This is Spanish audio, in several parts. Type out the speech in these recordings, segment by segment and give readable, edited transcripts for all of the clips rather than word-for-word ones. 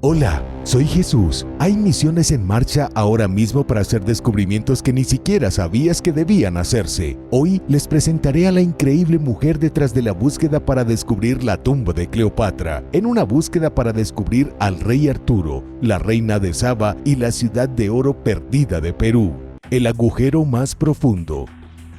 Hola, soy Jesús. Hay misiones en marcha ahora mismo para hacer descubrimientos que ni siquiera sabías que debían hacerse. Hoy les presentaré a la increíble mujer detrás de la búsqueda para descubrir la tumba de Cleopatra, en una búsqueda para descubrir al rey Arturo, la reina de Saba y la ciudad de oro perdida de Perú. El agujero más profundo.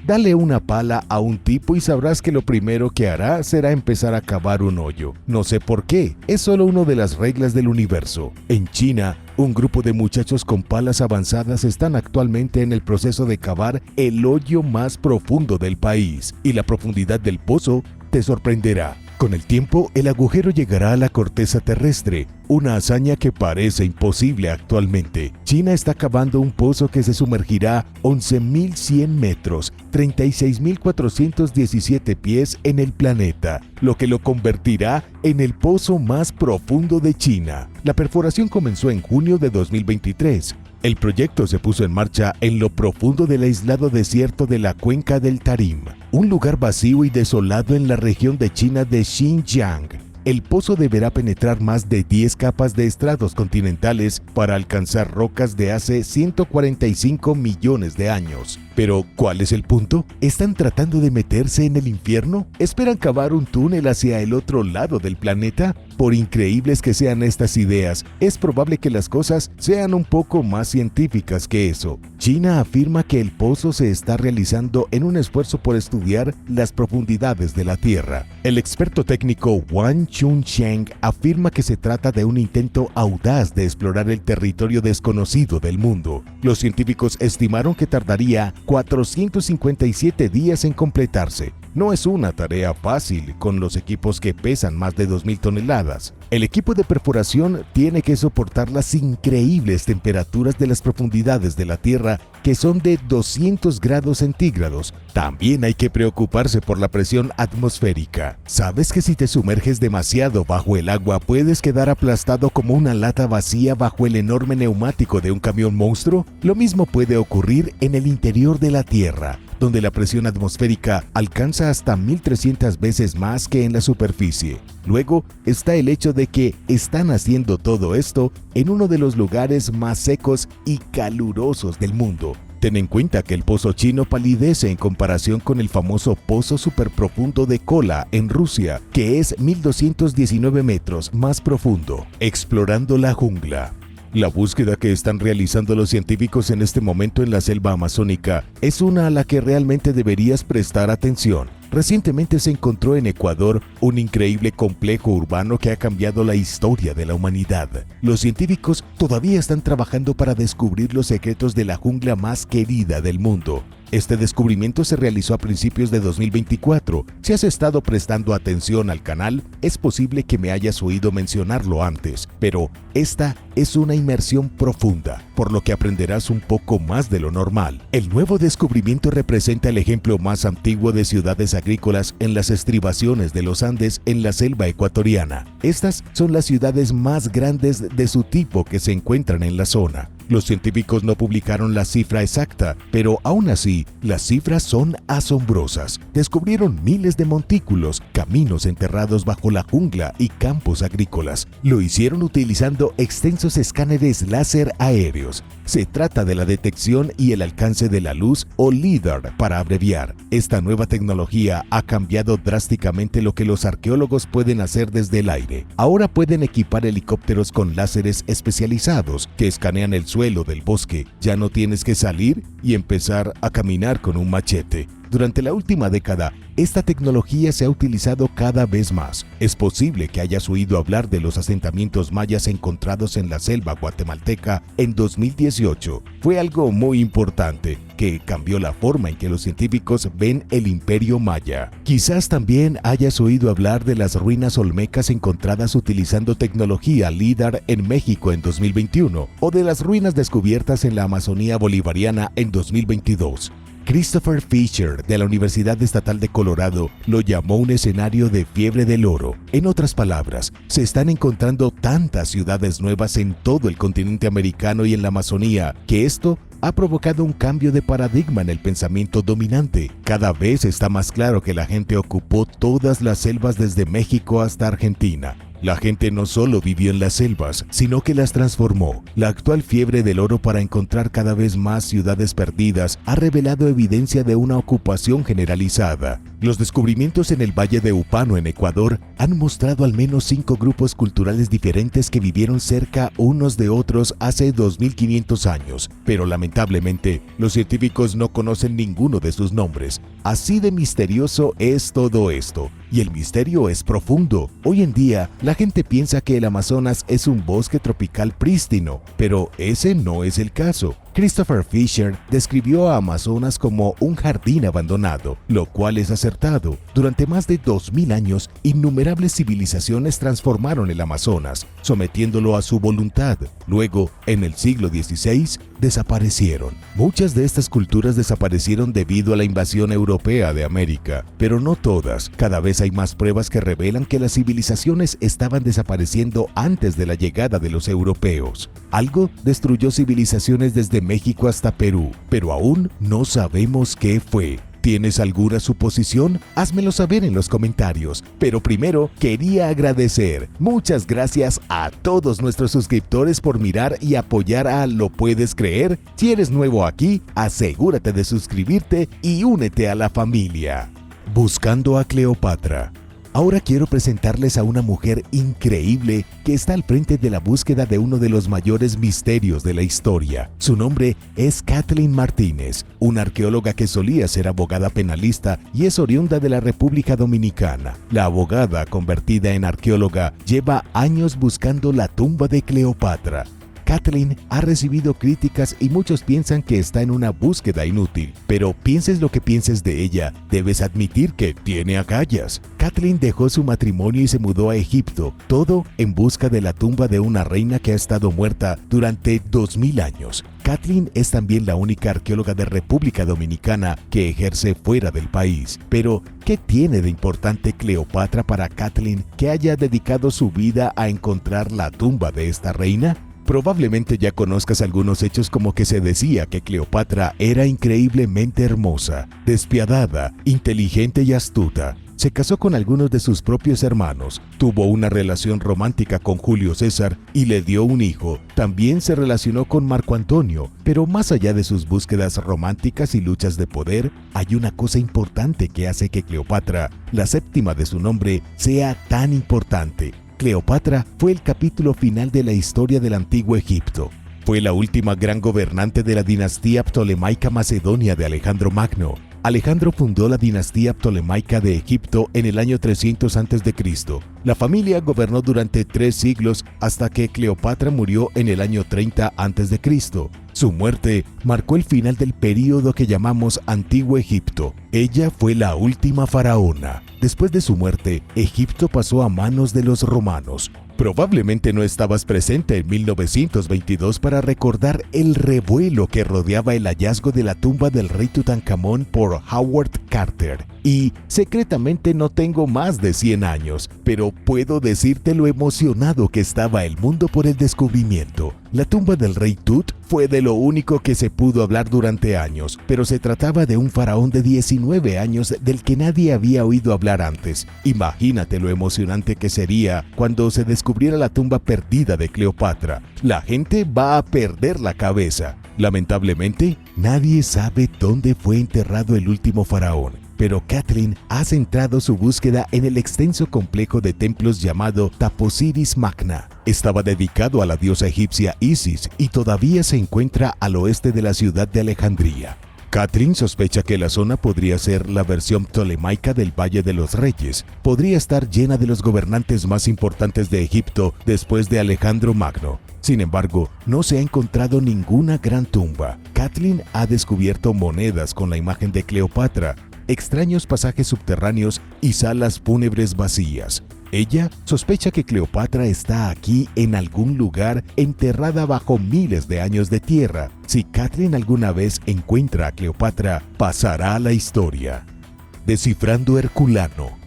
Dale una pala a un tipo y sabrás que lo primero que hará será empezar a cavar un hoyo. No sé por qué, es solo una de las reglas del universo. En China, un grupo de muchachos con palas avanzadas están actualmente en el proceso de cavar el hoyo más profundo del país, y la profundidad del pozo te sorprenderá. Con el tiempo, el agujero llegará a la corteza terrestre, una hazaña que parece imposible actualmente. China está cavando un pozo que se sumergirá 11.100 metros, 36.417 pies en el planeta, lo que lo convertirá en el pozo más profundo de China. La perforación comenzó en junio de 2023. El proyecto se puso en marcha en lo profundo del aislado desierto de la cuenca del Tarim, un lugar vacío y desolado en la región de China de Xinjiang. El pozo deberá penetrar más de 10 capas de estratos continentales para alcanzar rocas de hace 145 millones de años. Pero, ¿cuál es el punto? ¿Están tratando de meterse en el infierno? ¿Esperan cavar un túnel hacia el otro lado del planeta? Por increíbles que sean estas ideas, es probable que las cosas sean un poco más científicas que eso. China afirma que el pozo se está realizando en un esfuerzo por estudiar las profundidades de la Tierra. El experto técnico Wang Chunsheng afirma que se trata de un intento audaz de explorar el territorio desconocido del mundo. Los científicos estimaron que tardaría 457 días en completarse. No es una tarea fácil con los equipos que pesan más de 2.000 toneladas. El equipo de perforación tiene que soportar las increíbles temperaturas de las profundidades de la Tierra, que son de 200 grados centígrados. También hay que preocuparse por la presión atmosférica. ¿Sabes que si te sumerges demasiado bajo el agua puedes quedar aplastado como una lata vacía bajo el enorme neumático de un camión monstruo? Lo mismo puede ocurrir en el interior de la Tierra, donde la presión atmosférica alcanza hasta 1.300 veces más que en la superficie. Luego está el hecho de que están haciendo todo esto en uno de los lugares más secos y calurosos del mundo. Ten en cuenta que el pozo chino palidece en comparación con el famoso pozo superprofundo de Kola en Rusia, que es 1.219 metros más profundo. Explorando la jungla. La búsqueda que están realizando los científicos en este momento en la selva amazónica es una a la que realmente deberías prestar atención. Recientemente se encontró en Ecuador un increíble complejo urbano que ha cambiado la historia de la humanidad. Los científicos todavía están trabajando para descubrir los secretos de la jungla más querida del mundo. Este descubrimiento se realizó a principios de 2024. Si has estado prestando atención al canal, es posible que me hayas oído mencionarlo antes, pero esta es una inmersión profunda, por lo que aprenderás un poco más de lo normal. El nuevo descubrimiento representa el ejemplo más antiguo de ciudades agrícolas en las estribaciones de los Andes en la selva ecuatoriana. Estas son las ciudades más grandes de su tipo que se encuentran en la zona. Los científicos no publicaron la cifra exacta, pero aún así, las cifras son asombrosas. Descubrieron miles de montículos, caminos enterrados bajo la jungla y campos agrícolas. Lo hicieron utilizando extensos escáneres láser aéreos. Se trata de la detección y el alcance de la luz, o LIDAR para abreviar. Esta nueva tecnología ha cambiado drásticamente lo que los arqueólogos pueden hacer desde el aire. Ahora pueden equipar helicópteros con láseres especializados que escanean el suelo del bosque. Ya no tienes que salir y empezar a caminar con un machete. Durante la última década, esta tecnología se ha utilizado cada vez más. Es posible que hayas oído hablar de los asentamientos mayas encontrados en la selva guatemalteca en 2018. Fue algo muy importante que cambió la forma en que los científicos ven el imperio maya. Quizás también hayas oído hablar de las ruinas olmecas encontradas utilizando tecnología LIDAR en México en 2021, o de las ruinas descubiertas en la Amazonía bolivariana en 2022. Christopher Fisher, de la Universidad Estatal de Colorado, lo llamó un escenario de fiebre del oro. En otras palabras, se están encontrando tantas ciudades nuevas en todo el continente americano y en la Amazonía, que esto ha provocado un cambio de paradigma en el pensamiento dominante. Cada vez está más claro que la gente ocupó todas las selvas desde México hasta Argentina. La gente no solo vivió en las selvas, sino que las transformó. La actual fiebre del oro para encontrar cada vez más ciudades perdidas ha revelado evidencia de una ocupación generalizada. Los descubrimientos en el Valle de Upano, en Ecuador, han mostrado al menos 5 grupos culturales diferentes que vivieron cerca unos de otros hace 2500 años, pero lamentablemente los científicos no conocen ninguno de sus nombres. Así de misterioso es todo esto. Y el misterio es profundo. Hoy en día, la gente piensa que el Amazonas es un bosque tropical prístino, pero ese no es el caso. Christopher Fisher describió a Amazonas como un jardín abandonado, lo cual es acertado. Durante más de 2000 años, innumerables civilizaciones transformaron el Amazonas, sometiéndolo a su voluntad. Luego, en el siglo XVI, desaparecieron. Muchas de estas culturas desaparecieron debido a la invasión europea de América, pero no todas. Cada vez hay más pruebas que revelan que las civilizaciones estaban desapareciendo antes de la llegada de los europeos. Algo destruyó civilizaciones desde México hasta Perú, pero aún no sabemos qué fue. ¿Tienes alguna suposición? Házmelo saber en los comentarios. Pero primero, quería agradecer. Muchas gracias a todos nuestros suscriptores por mirar y apoyar a Lo Puedes Creer. Si eres nuevo aquí, asegúrate de suscribirte y únete a la familia. Buscando a Cleopatra. Ahora quiero presentarles a una mujer increíble que está al frente de la búsqueda de uno de los mayores misterios de la historia. Su nombre es Kathleen Martínez, una arqueóloga que solía ser abogada penalista y es oriunda de la República Dominicana. La abogada, convertida en arqueóloga, lleva años buscando la tumba de Cleopatra. Kathleen ha recibido críticas y muchos piensan que está en una búsqueda inútil, pero pienses lo que pienses de ella, debes admitir que tiene agallas. Kathleen dejó su matrimonio y se mudó a Egipto, todo en busca de la tumba de una reina que ha estado muerta durante 2000 años. Kathleen es también la única arqueóloga de República Dominicana que ejerce fuera del país. Pero, ¿qué tiene de importante Cleopatra para Kathleen que haya dedicado su vida a encontrar la tumba de esta reina? Probablemente ya conozcas algunos hechos, como que se decía que Cleopatra era increíblemente hermosa, despiadada, inteligente y astuta. Se casó con algunos de sus propios hermanos, tuvo una relación romántica con Julio César y le dio un hijo. También se relacionó con Marco Antonio, pero más allá de sus búsquedas románticas y luchas de poder, hay una cosa importante que hace que Cleopatra, la séptima de su nombre, sea tan importante. Cleopatra fue el capítulo final de la historia del antiguo Egipto. Fue la última gran gobernante de la dinastía ptolemaica macedonia de Alejandro Magno. Alejandro fundó la dinastía ptolemaica de Egipto en el año 300 a.C. La familia gobernó durante 3 siglos hasta que Cleopatra murió en el año 30 a.C. Su muerte marcó el final del período que llamamos Antiguo Egipto. Ella fue la última faraona. Después de su muerte, Egipto pasó a manos de los romanos. Probablemente no estabas presente en 1922 para recordar el revuelo que rodeaba el hallazgo de la tumba del rey Tutankamón por Howard Carter. Y secretamente no tengo más de 100 años, pero puedo decirte lo emocionado que estaba el mundo por el descubrimiento. La tumba del rey Tut fue de lo único que se pudo hablar durante años, pero se trataba de un faraón de 19 años del que nadie había oído hablar antes. Imagínate lo emocionante que sería cuando se descubriera la tumba perdida de Cleopatra. La gente va a perder la cabeza. Lamentablemente, nadie sabe dónde fue enterrado el último faraón. Pero Kathleen ha centrado su búsqueda en el extenso complejo de templos llamado Taposiris Magna. Estaba dedicado a la diosa egipcia Isis y todavía se encuentra al oeste de la ciudad de Alejandría. Kathleen sospecha que la zona podría ser la versión ptolemaica del Valle de los Reyes. Podría estar llena de los gobernantes más importantes de Egipto después de Alejandro Magno. Sin embargo, no se ha encontrado ninguna gran tumba. Kathleen ha descubierto monedas con la imagen de Cleopatra, extraños pasajes subterráneos y salas fúnebres vacías. Ella sospecha que Cleopatra está aquí en algún lugar, enterrada bajo miles de años de tierra. Si Kathleen alguna vez encuentra a Cleopatra, pasará a la historia. Descifrando Herculano.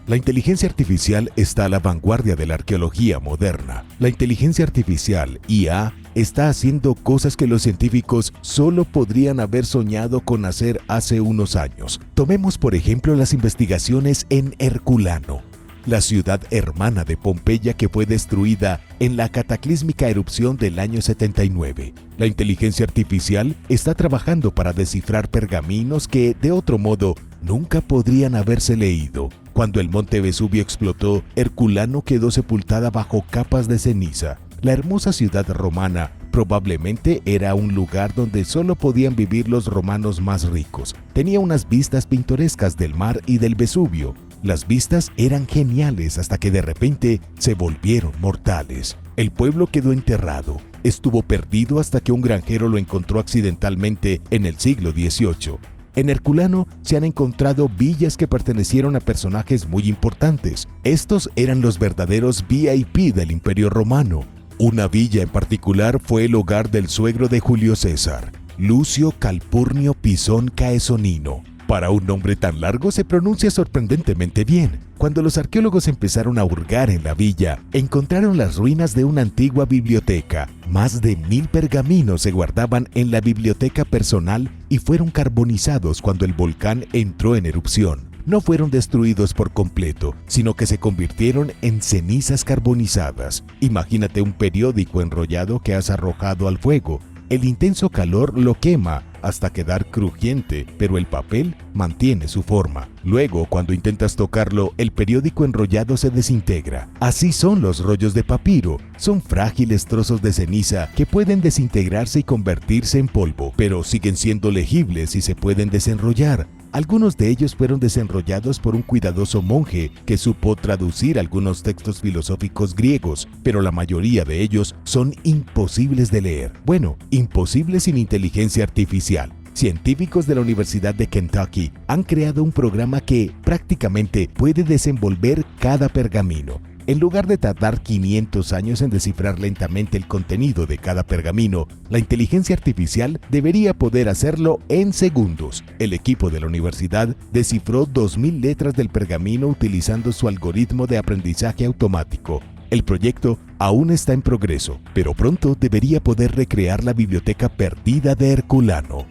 La inteligencia artificial está a la vanguardia de la arqueología moderna. La inteligencia artificial, IA, está haciendo cosas que los científicos solo podrían haber soñado con hacer hace unos años. Tomemos por ejemplo las investigaciones en Herculano. la ciudad hermana de Pompeya que fue destruida en la cataclísmica erupción del año 79. La inteligencia artificial está trabajando para descifrar pergaminos que, de otro modo, nunca podrían haberse leído. Cuando el monte Vesubio explotó, Herculano quedó sepultada bajo capas de ceniza. La hermosa ciudad romana probablemente era un lugar donde solo podían vivir los romanos más ricos. Tenía unas vistas pintorescas del mar y del Vesubio. Las vistas eran geniales hasta que de repente se volvieron mortales. El pueblo quedó enterrado. Estuvo perdido hasta que un granjero lo encontró accidentalmente en el siglo XVIII. En Herculano se han encontrado villas que pertenecieron a personajes muy importantes. Estos eran los verdaderos VIP del Imperio Romano. Una villa en particular fue el hogar del suegro de Julio César, Lucio Calpurnio Pisón Caesonino. Para un nombre tan largo se pronuncia sorprendentemente bien. Cuando los arqueólogos empezaron a hurgar en la villa, encontraron las ruinas de una antigua biblioteca. Más de 1000 pergaminos se guardaban en la biblioteca personal y fueron carbonizados cuando el volcán entró en erupción. No fueron destruidos por completo, sino que se convirtieron en cenizas carbonizadas. Imagínate un periódico enrollado que has arrojado al fuego. El intenso calor lo quema hasta quedar crujiente, pero el papel mantiene su forma. Luego, cuando intentas tocarlo, el periódico enrollado se desintegra. Así son los rollos de papiro. Son frágiles trozos de ceniza que pueden desintegrarse y convertirse en polvo, pero siguen siendo legibles y se pueden desenrollar. Algunos de ellos fueron desenrollados por un cuidadoso monje que supo traducir algunos textos filosóficos griegos, pero la mayoría de ellos son imposibles de leer. Bueno, imposibles sin inteligencia artificial. Científicos de la Universidad de Kentucky han creado un programa que prácticamente puede desenvolver cada pergamino. En lugar de tardar 500 años en descifrar lentamente el contenido de cada pergamino, la inteligencia artificial debería poder hacerlo en segundos. El equipo de la universidad descifró 2000 letras del pergamino utilizando su algoritmo de aprendizaje automático. El proyecto aún está en progreso, pero pronto debería poder recrear la biblioteca perdida de Herculano.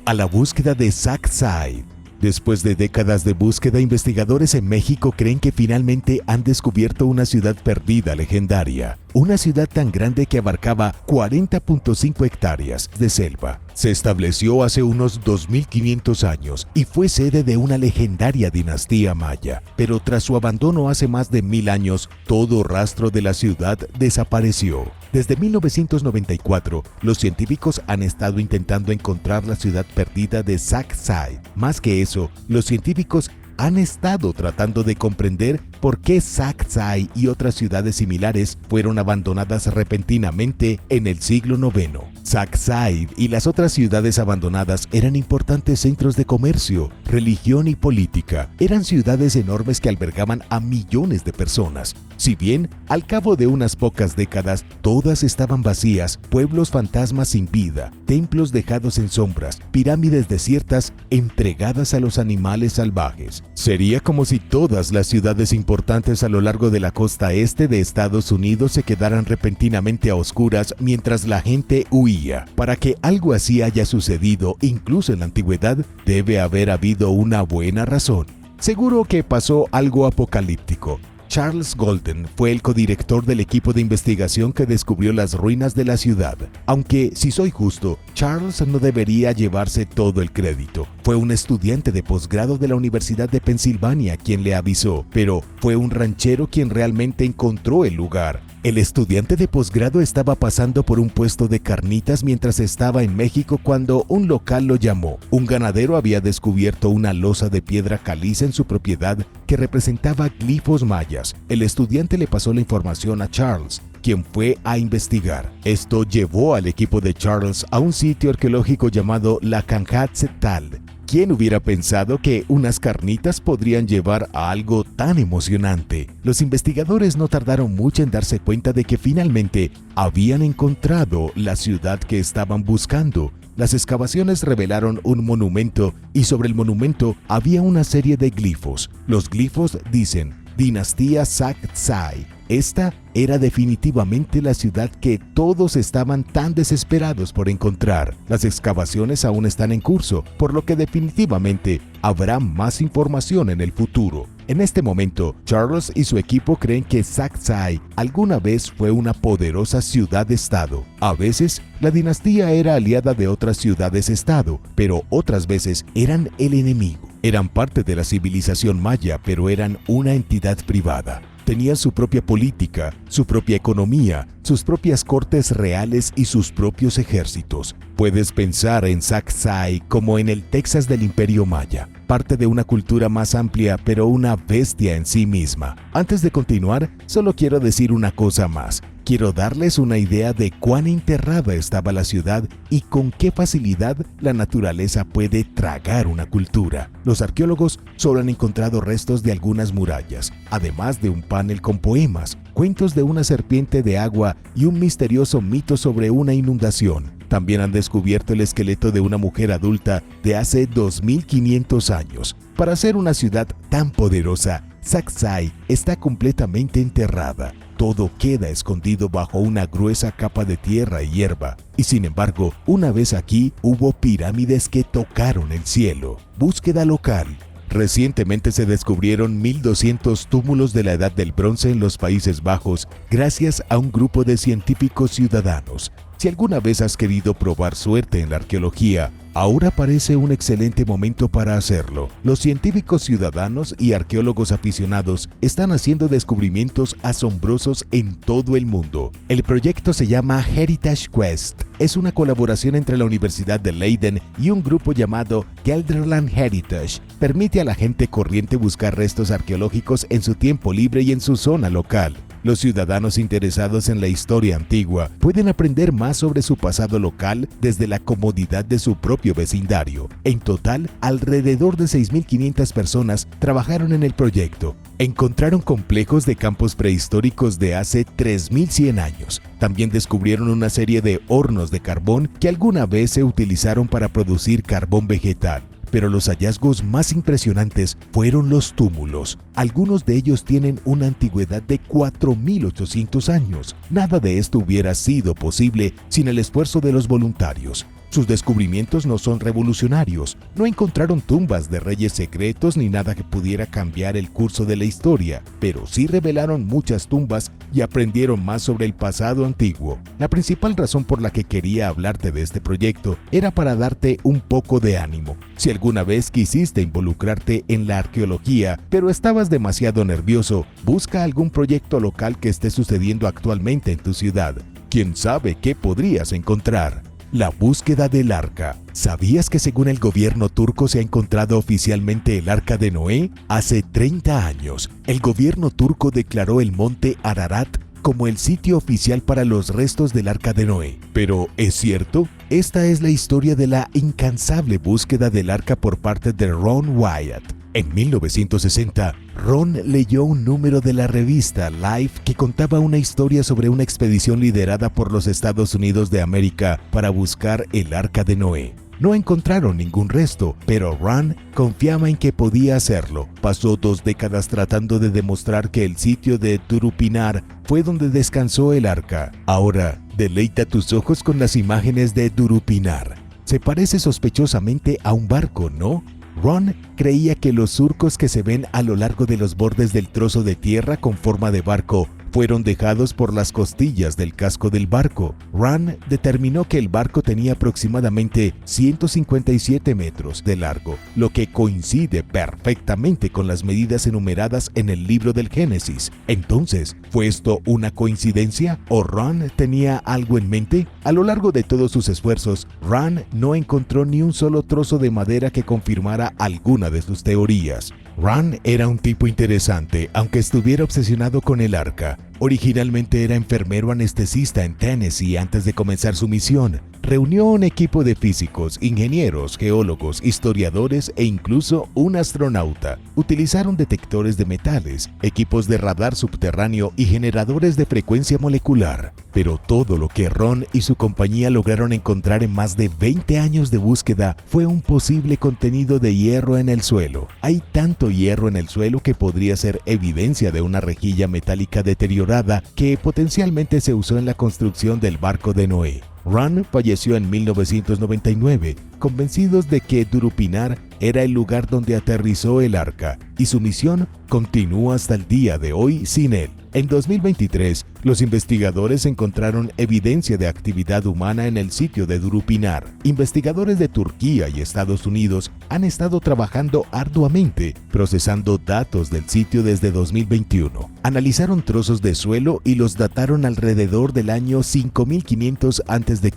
A la búsqueda de Sac-Seid. Después de décadas de búsqueda, investigadores en México creen que finalmente han descubierto una ciudad perdida legendaria. Una ciudad tan grande que abarcaba 40.5 hectáreas de selva. Se estableció hace unos 2500 años y fue sede de una legendaria dinastía maya. Pero tras su abandono hace más de 1000 años, todo rastro de la ciudad desapareció. Desde 1994, los científicos han estado intentando encontrar la ciudad perdida de Sac-Seid. Más que eso, los científicos han estado tratando de comprender por qué Sac-Seid y otras ciudades similares fueron abandonadas repentinamente en el siglo IX. Sac-Seid y las otras ciudades abandonadas eran importantes centros de comercio, religión y política. Eran ciudades enormes que albergaban a millones de personas. Si bien, al cabo de unas pocas décadas, todas estaban vacías, pueblos fantasmas sin vida, templos dejados en sombras, pirámides desiertas entregadas a los animales salvajes. Sería como si todas las ciudades importantes a lo largo de la costa este de Estados Unidos se quedaran repentinamente a oscuras mientras la gente huía. Para que algo así haya sucedido, incluso en la antigüedad, debe haber habido una buena razón. Seguro que pasó algo apocalíptico. Charles Golden fue el codirector del equipo de investigación que descubrió las ruinas de la ciudad. Aunque, si soy justo, Charles no debería llevarse todo el crédito. Fue un estudiante de posgrado de la Universidad de Pensilvania quien le avisó, pero fue un ranchero quien realmente encontró el lugar. El estudiante de posgrado estaba pasando por un puesto de carnitas mientras estaba en México cuando un local lo llamó. Un ganadero había descubierto una losa de piedra caliza en su propiedad que representaba glifos mayas. El estudiante le pasó la información a Charles, quien fue a investigar. Esto llevó al equipo de Charles a un sitio arqueológico llamado la Canjatzetal. ¿Quién hubiera pensado que unas carnitas podrían llevar a algo tan emocionante? Los investigadores no tardaron mucho en darse cuenta de que finalmente habían encontrado la ciudad que estaban buscando. Las excavaciones revelaron un monumento y sobre el monumento había una serie de glifos. Los glifos dicen Dinastía Sac-Seid. esta era definitivamente la ciudad que todos estaban tan desesperados por encontrar. Las excavaciones aún están en curso, por lo que definitivamente habrá más información en el futuro. En este momento, Charles y su equipo creen que Saksai alguna vez fue una poderosa ciudad-estado. A veces, la dinastía era aliada de otras ciudades-estado, pero otras veces eran el enemigo. Eran parte de la civilización maya, pero eran una entidad privada. Tenían su propia política, su propia economía, sus propias cortes reales y sus propios ejércitos. Puedes pensar en Saksai como en el Texas del Imperio Maya, parte de una cultura más amplia, pero una bestia en sí misma. Antes de continuar, solo quiero decir una cosa más. Quiero darles una idea de cuán enterrada estaba la ciudad y con qué facilidad la naturaleza puede tragar una cultura. Los arqueólogos solo han encontrado restos de algunas murallas, además de un panel con poemas, cuentos de una serpiente de agua y un misterioso mito sobre una inundación. También han descubierto el esqueleto de una mujer adulta de hace 2500 años. Para ser una ciudad tan poderosa, Saksai está completamente enterrada. Todo queda escondido bajo una gruesa capa de tierra y hierba. Y sin embargo, una vez aquí, hubo pirámides que tocaron el cielo. Búsqueda local. Recientemente se descubrieron 1200 túmulos de la Edad del Bronce en los Países Bajos gracias a un grupo de científicos ciudadanos. Si alguna vez has querido probar suerte en la arqueología, ahora parece un excelente momento para hacerlo. Los científicos ciudadanos y arqueólogos aficionados están haciendo descubrimientos asombrosos en todo el mundo. El proyecto se llama Heritage Quest. Es una colaboración entre la Universidad de Leiden y un grupo llamado Gelderland Heritage. Permite a la gente corriente buscar restos arqueológicos en su tiempo libre y en su zona local. Los ciudadanos interesados en la historia antigua pueden aprender más sobre su pasado local desde la comodidad de su propio vecindario. En total, alrededor de 6.500 personas trabajaron en el proyecto. Encontraron complejos de campos prehistóricos de hace 3.100 años. También descubrieron una serie de hornos de carbón que alguna vez se utilizaron para producir carbón vegetal. Pero los hallazgos más impresionantes fueron los túmulos. Algunos de ellos tienen una antigüedad de 4.800 años. Nada de esto hubiera sido posible sin el esfuerzo de los voluntarios. Sus descubrimientos no son revolucionarios, no encontraron tumbas de reyes secretos ni nada que pudiera cambiar el curso de la historia, pero sí revelaron muchas tumbas y aprendieron más sobre el pasado antiguo. La principal razón por la que quería hablarte de este proyecto era para darte un poco de ánimo. Si alguna vez quisiste involucrarte en la arqueología, pero estabas demasiado nervioso, busca algún proyecto local que esté sucediendo actualmente en tu ciudad. ¿Quién sabe qué podrías encontrar? La búsqueda del arca. ¿Sabías que según el gobierno turco se ha encontrado oficialmente el arca de Noé? Hace 30 años, el gobierno turco declaró el monte Ararat como el sitio oficial para los restos del arca de Noé. Pero, ¿es cierto? Esta es la historia de la incansable búsqueda del arca por parte de Ron Wyatt. En 1960, Ron leyó un número de la revista Life que contaba una historia sobre una expedición liderada por los Estados Unidos de América para buscar el arca de Noé. No encontraron ningún resto, pero Ron confiaba en que podía hacerlo. Pasó 2 décadas tratando de demostrar que el sitio de Durupinar fue donde descansó el arca. Ahora, deleita tus ojos con las imágenes de Durupinar. Se parece sospechosamente a un barco, ¿no? Ron creía que los surcos que se ven a lo largo de los bordes del trozo de tierra con forma de barco fueron dejados por las costillas del casco del barco. Ron determinó que el barco tenía aproximadamente 157 metros de largo, lo que coincide perfectamente con las medidas enumeradas en el libro del Génesis. Entonces, ¿fue esto una coincidencia o Ron tenía algo en mente? A lo largo de todos sus esfuerzos, Ron no encontró ni un solo trozo de madera que confirmara alguna de sus teorías. Ron era un tipo interesante, aunque estuviera obsesionado con el arca. Originalmente era enfermero anestesista en Tennessee antes de comenzar su misión. Reunió un equipo de físicos, ingenieros, geólogos, historiadores e incluso un astronauta. Utilizaron detectores de metales, equipos de radar subterráneo y generadores de frecuencia molecular. Pero todo lo que Ron y su compañía lograron encontrar en más de 20 años de búsqueda fue un posible contenido de hierro en el suelo. Hay tanto hierro en el suelo que podría ser evidencia de una rejilla metálica deteriorada. deteriorada que potencialmente se usó en la construcción del barco de Noé. Rand falleció en 1999, convencidos de que Durupinar era el lugar donde aterrizó el arca, y su misión continúa hasta el día de hoy sin él. En 2023, los investigadores encontraron evidencia de actividad humana en el sitio de Durupinar. Investigadores de Turquía y Estados Unidos han estado trabajando arduamente, procesando datos del sitio desde 2021. Analizaron trozos de suelo y los dataron alrededor del año 5500 a.C.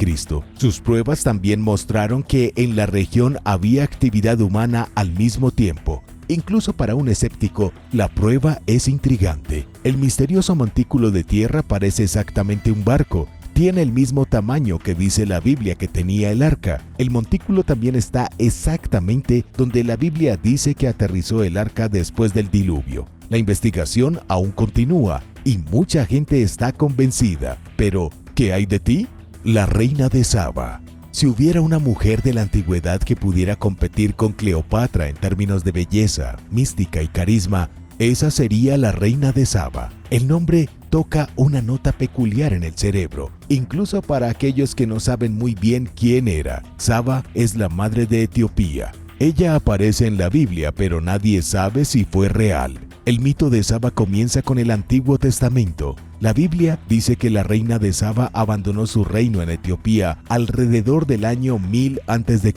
Sus pruebas también mostraron que en la región había actividad humana al mismo tiempo. Incluso para un escéptico, la prueba es intrigante. El misterioso montículo de tierra parece exactamente un barco. Tiene el mismo tamaño que dice la Biblia que tenía el arca. El montículo también está exactamente donde la Biblia dice que aterrizó el arca después del diluvio. La investigación aún continúa y mucha gente está convencida. Pero, ¿qué hay de ti? La reina de Saba. Si hubiera una mujer de la antigüedad que pudiera competir con Cleopatra en términos de belleza, mística y carisma, esa sería la reina de Saba. El nombre toca una nota peculiar en el cerebro, incluso para aquellos que no saben muy bien quién era. Saba es la madre de Etiopía. Ella aparece en la Biblia, pero nadie sabe si fue real. El mito de Saba comienza con el Antiguo Testamento. La Biblia dice que la reina de Saba abandonó su reino en Etiopía alrededor del año 1000 a.C.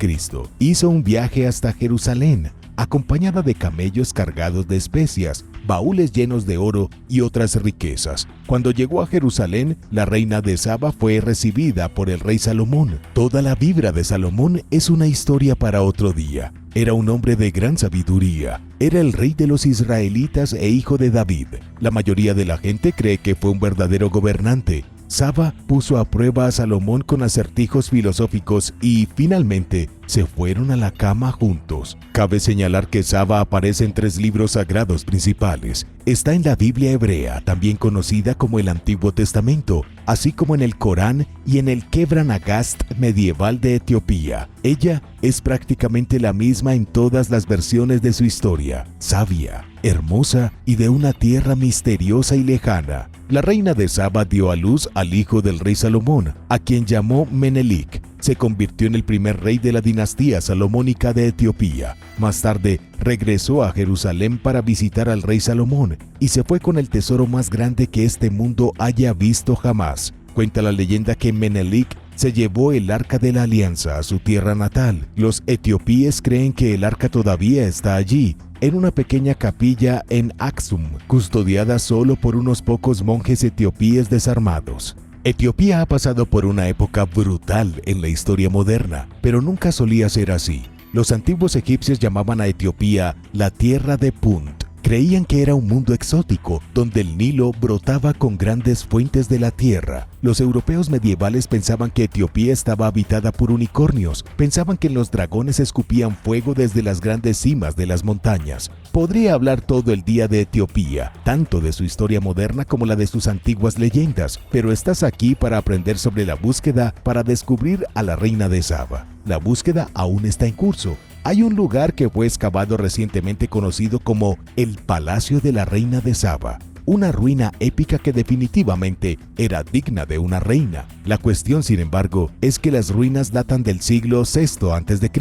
Hizo un viaje hasta Jerusalén, acompañada de camellos cargados de especias, baúles llenos de oro y otras riquezas. Cuando llegó a Jerusalén, la reina de Saba fue recibida por el rey Salomón. Toda la vibra de Salomón es una historia para otro día. Era un hombre de gran sabiduría. Era el rey de los israelitas e hijo de David. La mayoría de la gente cree que fue un verdadero gobernante. Saba puso a prueba a Salomón con acertijos filosóficos y, finalmente, se fueron a la cama juntos. Cabe señalar que Saba aparece en 3 libros sagrados principales. Está en la Biblia hebrea, también conocida como el Antiguo Testamento, así como en el Corán y en el Kebra Nagast medieval de Etiopía. Ella es prácticamente la misma en todas las versiones de su historia, sabia, hermosa y de una tierra misteriosa y lejana. La reina de Saba dio a luz al hijo del rey Salomón, a quien llamó Menelik. Se convirtió en el primer rey de la dinastía salomónica de Etiopía. Más tarde, regresó a Jerusalén para visitar al rey Salomón y se fue con el tesoro más grande que este mundo haya visto jamás. Cuenta la leyenda que Menelik se llevó el arca de la alianza a su tierra natal. Los etíopes creen que el arca todavía está allí, en una pequeña capilla en Aksum, custodiada solo por unos pocos monjes etíopes desarmados. Etiopía ha pasado por una época brutal en la historia moderna, pero nunca solía ser así. Los antiguos egipcios llamaban a Etiopía la tierra de Punt. Creían que era un mundo exótico, donde el Nilo brotaba con grandes fuentes de la tierra. Los europeos medievales pensaban que Etiopía estaba habitada por unicornios. Pensaban que los dragones escupían fuego desde las grandes cimas de las montañas. Podría hablar todo el día de Etiopía, tanto de su historia moderna como la de sus antiguas leyendas, pero estás aquí para aprender sobre la búsqueda para descubrir a la reina de Saba. La búsqueda aún está en curso. Hay un lugar que fue excavado recientemente conocido como el Palacio de la Reina de Saba, una ruina épica que definitivamente era digna de una reina. La cuestión, sin embargo, es que las ruinas datan del siglo VI a.C.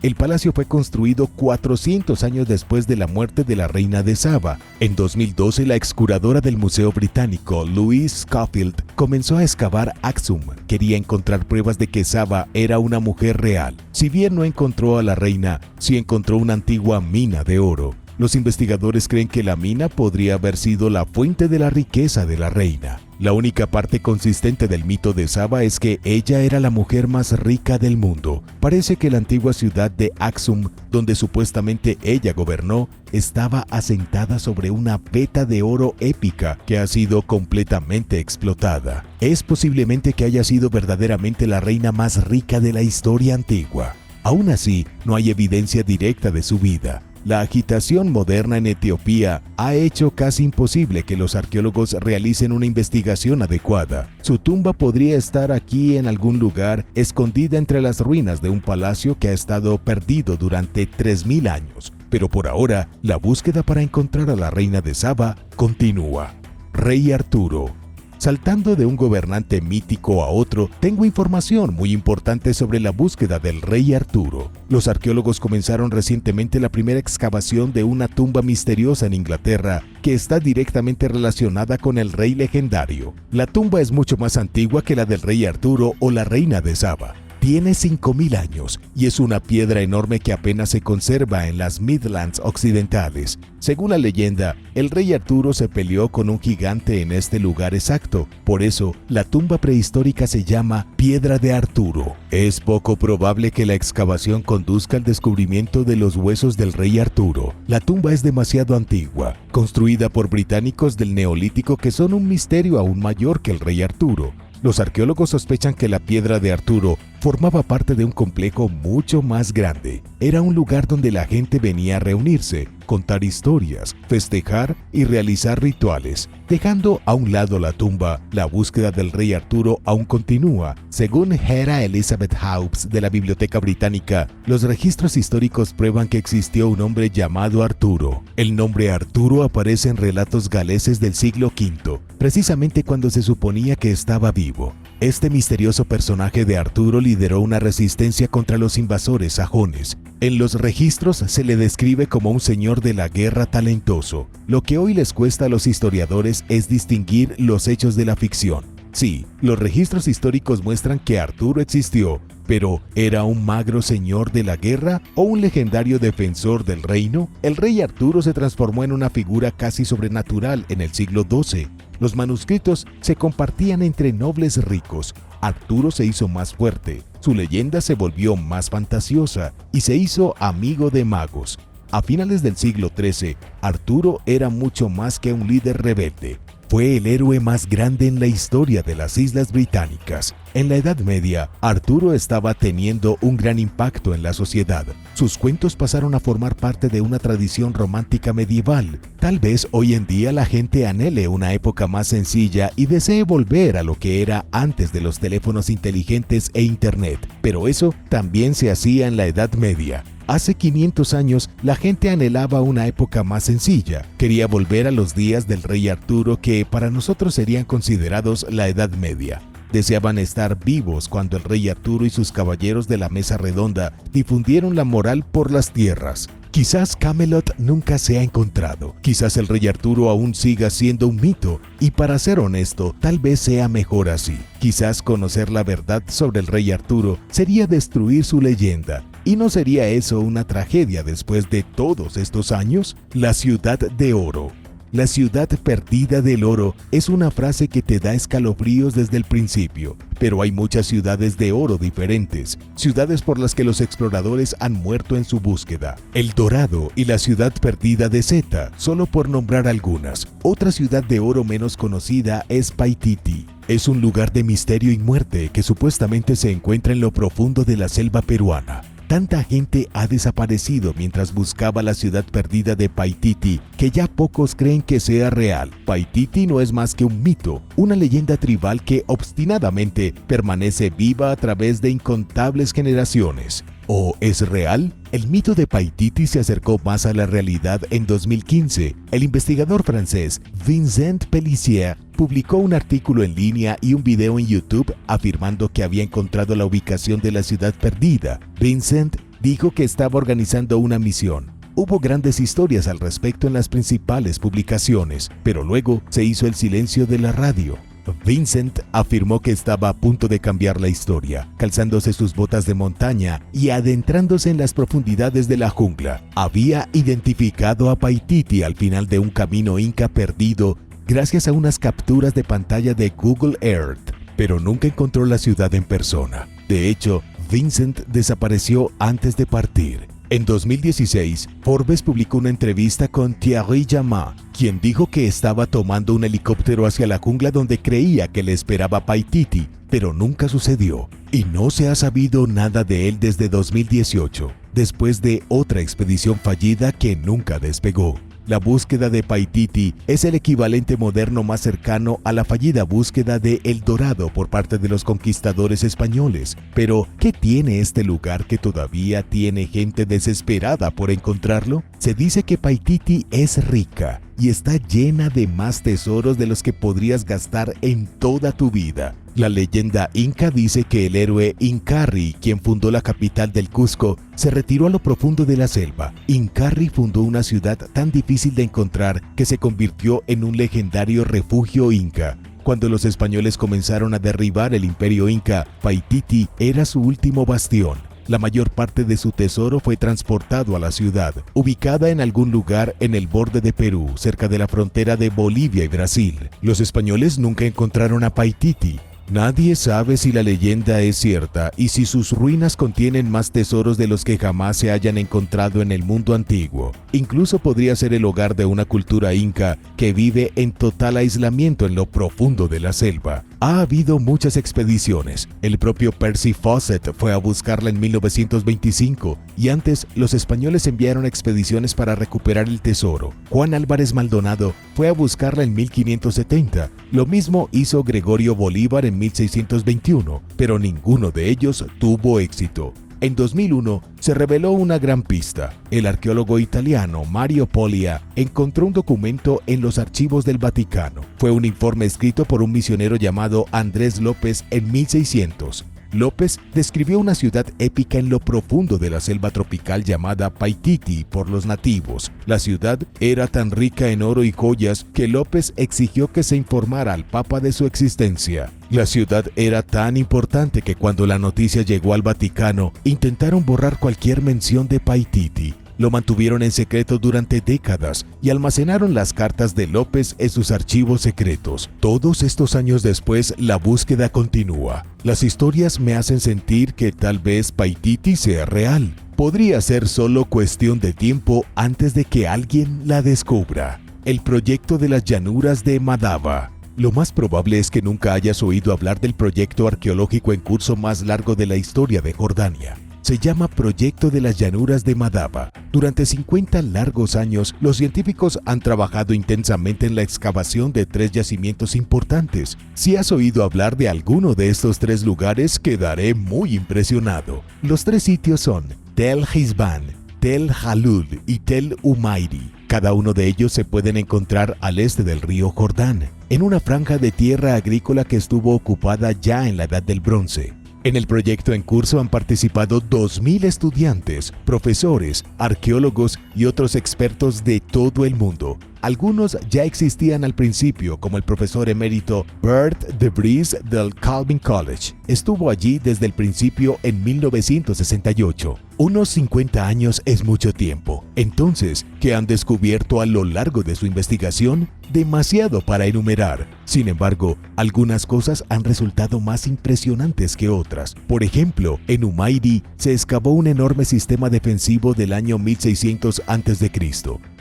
El palacio fue construido 400 años después de la muerte de la reina de Saba. En 2012, la excuradora del Museo Británico, Louise Scofield, comenzó a excavar Aksum. Quería encontrar pruebas de que Saba era una mujer real. Si bien no encontró a la reina, sí encontró una antigua mina de oro. Los investigadores creen que la mina podría haber sido la fuente de la riqueza de la reina. La única parte consistente del mito de Saba es que ella era la mujer más rica del mundo. Parece que la antigua ciudad de Aksum, donde supuestamente ella gobernó, estaba asentada sobre una veta de oro épica que ha sido completamente explotada. Es posiblemente que haya sido verdaderamente la reina más rica de la historia antigua. Aún así, no hay evidencia directa de su vida. La agitación moderna en Etiopía ha hecho casi imposible que los arqueólogos realicen una investigación adecuada. Su tumba podría estar aquí en algún lugar, escondida entre las ruinas de un palacio que ha estado perdido durante 3000 años. Pero por ahora, la búsqueda para encontrar a la reina de Saba continúa. Rey Arturo. Saltando de un gobernante mítico a otro, tengo información muy importante sobre la búsqueda del rey Arturo. Los arqueólogos comenzaron recientemente la primera excavación de una tumba misteriosa en Inglaterra que está directamente relacionada con el rey legendario. La tumba es mucho más antigua que la del rey Arturo o la reina de Saba. Tiene 5000 años y es una piedra enorme que apenas se conserva en las Midlands occidentales. Según la leyenda, el rey Arturo se peleó con un gigante en este lugar exacto. Por eso, la tumba prehistórica se llama Piedra de Arturo. Es poco probable que la excavación conduzca al descubrimiento de los huesos del rey Arturo. La tumba es demasiado antigua, construida por británicos del Neolítico que son un misterio aún mayor que el rey Arturo. Los arqueólogos sospechan que la Piedra de Arturo formaba parte de un complejo mucho más grande. Era un lugar donde la gente venía a reunirse, contar historias, festejar y realizar rituales. Dejando a un lado la tumba, la búsqueda del rey Arturo aún continúa. Según Hera Elizabeth Hobbs de la Biblioteca Británica, los registros históricos prueban que existió un hombre llamado Arturo. El nombre Arturo aparece en relatos galeses del siglo V, precisamente cuando se suponía que estaba vivo. Este misterioso personaje de Arturo lideró una resistencia contra los invasores sajones. En los registros se le describe como un señor de la guerra talentoso. Lo que hoy les cuesta a los historiadores es distinguir los hechos de la ficción. Sí, los registros históricos muestran que Arturo existió, pero ¿era un magro señor de la guerra o un legendario defensor del reino? El rey Arturo se transformó en una figura casi sobrenatural en el siglo XII. Los manuscritos se compartían entre nobles ricos. Arturo se hizo más fuerte, su leyenda se volvió más fantasiosa y se hizo amigo de magos. A finales del siglo XIII, Arturo era mucho más que un líder rebelde. Fue el héroe más grande en la historia de las Islas Británicas. En la Edad Media, Arturo estaba teniendo un gran impacto en la sociedad. Sus cuentos pasaron a formar parte de una tradición romántica medieval. Tal vez hoy en día la gente anhele una época más sencilla y desee volver a lo que era antes de los teléfonos inteligentes e internet, pero eso también se hacía en la Edad Media. Hace 500 años, la gente anhelaba una época más sencilla. Quería volver a los días del rey Arturo que para nosotros serían considerados la Edad Media. Deseaban estar vivos cuando el rey Arturo y sus caballeros de la mesa redonda difundieron la moral por las tierras. Quizás Camelot nunca se ha encontrado. Quizás el rey Arturo aún siga siendo un mito. Y para ser honesto, tal vez sea mejor así. Quizás conocer la verdad sobre el rey Arturo sería destruir su leyenda. ¿Y no sería eso una tragedia después de todos estos años? La ciudad de oro. La ciudad perdida del oro es una frase que te da escalofríos desde el principio, pero hay muchas ciudades de oro diferentes, ciudades por las que los exploradores han muerto en su búsqueda. El Dorado y la ciudad perdida de Zeta, solo por nombrar algunas. Otra ciudad de oro menos conocida es Paititi. Es un lugar de misterio y muerte que supuestamente se encuentra en lo profundo de la selva peruana. Tanta gente ha desaparecido mientras buscaba la ciudad perdida de Paititi que ya pocos creen que sea real. Paititi no es más que un mito, una leyenda tribal que obstinadamente permanece viva a través de incontables generaciones. ¿O es real? El mito de Paititi se acercó más a la realidad en 2015. El investigador francés Vincent Pellissier publicó un artículo en línea y un video en YouTube afirmando que había encontrado la ubicación de la ciudad perdida. Vincent dijo que estaba organizando una misión. Hubo grandes historias al respecto en las principales publicaciones, pero luego se hizo el silencio de la radio. Vincent afirmó que estaba a punto de cambiar la historia, calzándose sus botas de montaña y adentrándose en las profundidades de la jungla. Había identificado a Paititi al final de un camino inca perdido gracias a unas capturas de pantalla de Google Earth, pero nunca encontró la ciudad en persona. De hecho, Vincent desapareció antes de partir. En 2016, Forbes publicó una entrevista con Thierry Jamat, quien dijo que estaba tomando un helicóptero hacia la jungla donde creía que le esperaba Paititi, pero nunca sucedió, y no se ha sabido nada de él desde 2018, después de otra expedición fallida que nunca despegó. La búsqueda de Paititi es el equivalente moderno más cercano a la fallida búsqueda de El Dorado por parte de los conquistadores españoles. Pero, ¿qué tiene este lugar que todavía tiene gente desesperada por encontrarlo? Se dice que Paititi es rica y está llena de más tesoros de los que podrías gastar en toda tu vida. La leyenda inca dice que el héroe Incarri, quien fundó la capital del Cusco, se retiró a lo profundo de la selva. Incarri fundó una ciudad tan difícil de encontrar que se convirtió en un legendario refugio inca. Cuando los españoles comenzaron a derribar el imperio inca, Paititi era su último bastión. La mayor parte de su tesoro fue transportado a la ciudad, ubicada en algún lugar en el borde de Perú, cerca de la frontera de Bolivia y Brasil. Los españoles nunca encontraron a Paititi. Nadie sabe si la leyenda es cierta y si sus ruinas contienen más tesoros de los que jamás se hayan encontrado en el mundo antiguo. Incluso podría ser el hogar de una cultura inca que vive en total aislamiento en lo profundo de la selva. Ha habido muchas expediciones. El propio Percy Fawcett fue a buscarla en 1925 y antes los españoles enviaron expediciones para recuperar el tesoro. Juan Álvarez Maldonado fue a buscarla en 1570. Lo mismo hizo Gregorio Bolívar en 1621, pero ninguno de ellos tuvo éxito. En 2001 se reveló una gran pista. El arqueólogo italiano Mario Poglia encontró un documento en los archivos del Vaticano. Fue un informe escrito por un misionero llamado Andrés López en 1600. López describió una ciudad épica en lo profundo de la selva tropical llamada Paititi por los nativos. La ciudad era tan rica en oro y joyas que López exigió que se informara al Papa de su existencia. La ciudad era tan importante que cuando la noticia llegó al Vaticano, intentaron borrar cualquier mención de Paititi. Lo mantuvieron en secreto durante décadas y almacenaron las cartas de López en sus archivos secretos. Todos estos años después, la búsqueda continúa. Las historias me hacen sentir que tal vez Paititi sea real. Podría ser solo cuestión de tiempo antes de que alguien la descubra. El proyecto de las llanuras de Madaba. Lo más probable es que nunca hayas oído hablar del proyecto arqueológico en curso más largo de la historia de Jordania. Se llama Proyecto de las Llanuras de Madaba. Durante 50 largos años, los científicos han trabajado intensamente en la excavación de 3 yacimientos importantes. Si has oído hablar de alguno de estos 3 lugares, quedaré muy impresionado. Los 3 sitios son Tel Hisban, Tel Halul y Tel Umairi. Cada uno de ellos se pueden encontrar al este del río Jordán, en una franja de tierra agrícola que estuvo ocupada ya en la Edad del Bronce. En el proyecto en curso han participado 2.000 estudiantes, profesores, arqueólogos y otros expertos de todo el mundo. Algunos ya existían al principio, como el profesor emérito Bert de Vries del Calvin College. Estuvo allí desde el principio en 1968. Unos 50 años es mucho tiempo. Entonces, ¿qué han descubierto a lo largo de su investigación? Demasiado para enumerar. Sin embargo, algunas cosas han resultado más impresionantes que otras. Por ejemplo, en Umairi se excavó un enorme sistema defensivo del año 1600 a.C.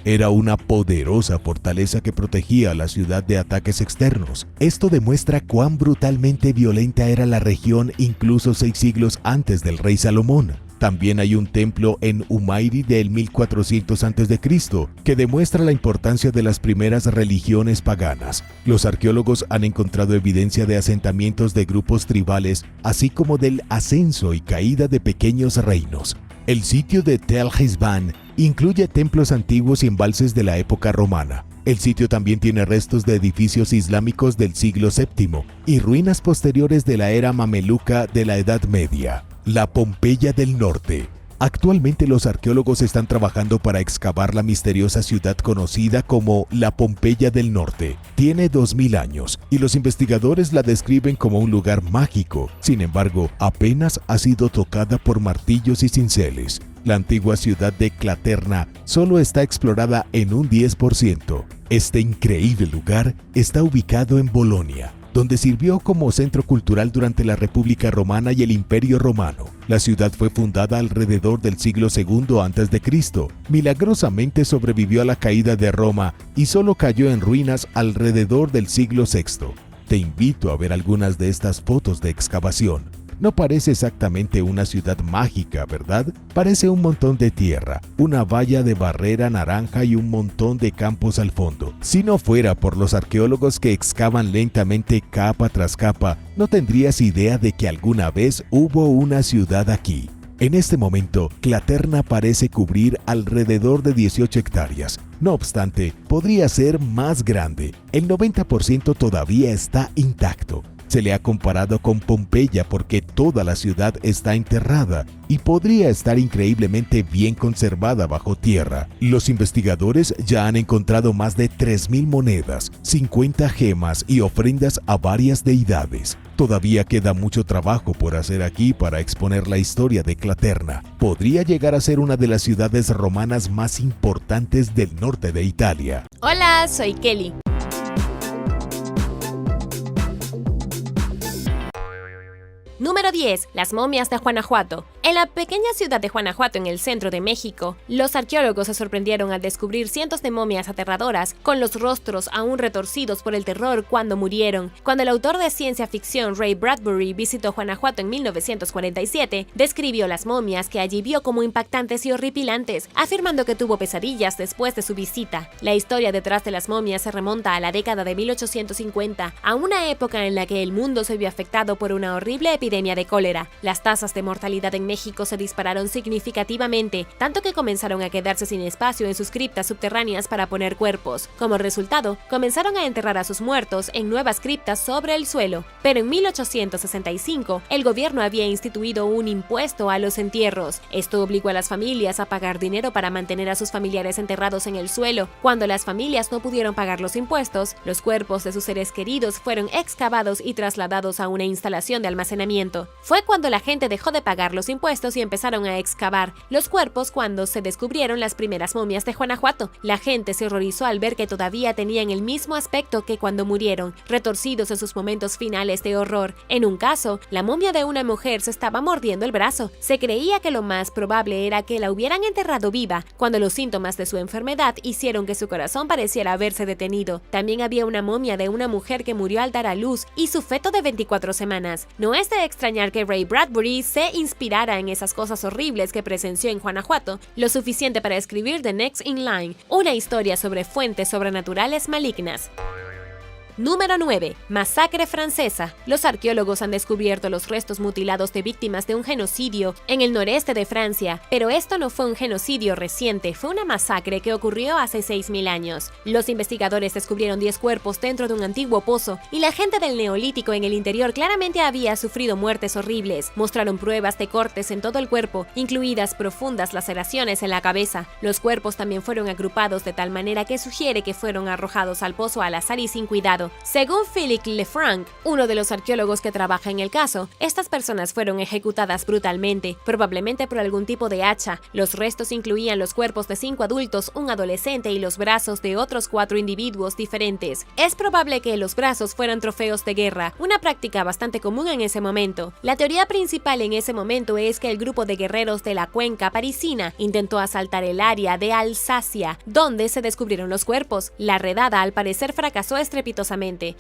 Era una poderosa fortaleza que protegía a la ciudad de ataques externos. Esto demuestra cuán brutalmente violenta era la región incluso 6 siglos antes del rey Salomón. También hay un templo en Umairi del 1400 a.C. que demuestra la importancia de las primeras religiones paganas. Los arqueólogos han encontrado evidencia de asentamientos de grupos tribales, así como del ascenso y caída de pequeños reinos. El sitio de Tel Hisban incluye templos antiguos y embalses de la época romana. El sitio también tiene restos de edificios islámicos del siglo VII y ruinas posteriores de la era mameluca de la Edad Media. La Pompeya del Norte. Actualmente los arqueólogos están trabajando para excavar la misteriosa ciudad conocida como la Pompeya del Norte. Tiene 2000 años y los investigadores la describen como un lugar mágico. Sin embargo, apenas ha sido tocada por martillos y cinceles. La antigua ciudad de Claterna solo está explorada en un 10%. Este increíble lugar está ubicado en Bolonia, donde sirvió como centro cultural durante la República Romana y el Imperio Romano. La ciudad fue fundada alrededor del siglo II a.C. Milagrosamente sobrevivió a la caída de Roma y solo cayó en ruinas alrededor del siglo VI. Te invito a ver algunas de estas fotos de excavación. No parece exactamente una ciudad mágica, ¿verdad? Parece un montón de tierra, una valla de barrera naranja y un montón de campos al fondo. Si no fuera por los arqueólogos que excavan lentamente capa tras capa, no tendrías idea de que alguna vez hubo una ciudad aquí. En este momento, Claterna parece cubrir alrededor de 18 hectáreas. No obstante, podría ser más grande. El 90% todavía está intacto. Se le ha comparado con Pompeya porque toda la ciudad está enterrada y podría estar increíblemente bien conservada bajo tierra. Los investigadores ya han encontrado más de 3.000 monedas, 50 gemas y ofrendas a varias deidades. Todavía queda mucho trabajo por hacer aquí para exponer la historia de Claterna. Podría llegar a ser una de las ciudades romanas más importantes del norte de Italia. Hola, soy Kelly. Número 10. Las momias de Guanajuato. En la pequeña ciudad de Guanajuato, en el centro de México, los arqueólogos se sorprendieron al descubrir cientos de momias aterradoras con los rostros aún retorcidos por el terror cuando murieron. Cuando el autor de ciencia ficción Ray Bradbury visitó Guanajuato en 1947, describió las momias que allí vio como impactantes y horripilantes, afirmando que tuvo pesadillas después de su visita. La historia detrás de las momias se remonta a la década de 1850, a una época en la que el mundo se vio afectado por una horrible epidemia de cólera. Las tasas de mortalidad en México se dispararon significativamente, tanto que comenzaron a quedarse sin espacio en sus criptas subterráneas para poner cuerpos. Como resultado, comenzaron a enterrar a sus muertos en nuevas criptas sobre el suelo. Pero en 1865, el gobierno había instituido un impuesto a los entierros. Esto obligó a las familias a pagar dinero para mantener a sus familiares enterrados en el suelo. Cuando las familias no pudieron pagar los impuestos, los cuerpos de sus seres queridos fueron excavados y trasladados a una instalación de almacenamiento. Fue cuando la gente dejó de pagar los impuestos y empezaron a excavar los cuerpos cuando se descubrieron las primeras momias de Guanajuato. La gente se horrorizó al ver que todavía tenían el mismo aspecto que cuando murieron, retorcidos en sus momentos finales de horror. En un caso, la momia de una mujer se estaba mordiendo el brazo. Se creía que lo más probable era que la hubieran enterrado viva, cuando los síntomas de su enfermedad hicieron que su corazón pareciera haberse detenido. También había una momia de una mujer que murió al dar a luz y su feto de 24 semanas. No es de extrañar que Ray Bradbury se inspirara en esas cosas horribles que presenció en Guanajuato, lo suficiente para escribir The Next in Line, una historia sobre fuentes sobrenaturales malignas. Número 9. Masacre francesa. Los arqueólogos han descubierto los restos mutilados de víctimas de un genocidio en el noreste de Francia, pero esto no fue un genocidio reciente, fue una masacre que ocurrió hace 6.000 años. Los investigadores descubrieron 10 cuerpos dentro de un antiguo pozo y la gente del Neolítico en el interior claramente había sufrido muertes horribles. Mostraron pruebas de cortes en todo el cuerpo, incluidas profundas laceraciones en la cabeza. Los cuerpos también fueron agrupados de tal manera que sugiere que fueron arrojados al pozo al azar y sin cuidado. Según Philippe Lefranc, uno de los arqueólogos que trabaja en el caso, estas personas fueron ejecutadas brutalmente, probablemente por algún tipo de hacha. Los restos incluían los cuerpos de 5 adultos, un adolescente y los brazos de otros 4 individuos diferentes. Es probable que los brazos fueran trofeos de guerra, una práctica bastante común en ese momento. La teoría principal en ese momento es que el grupo de guerreros de la cuenca parisina intentó asaltar el área de Alsacia, donde se descubrieron los cuerpos. La redada al parecer fracasó estrepitosamente.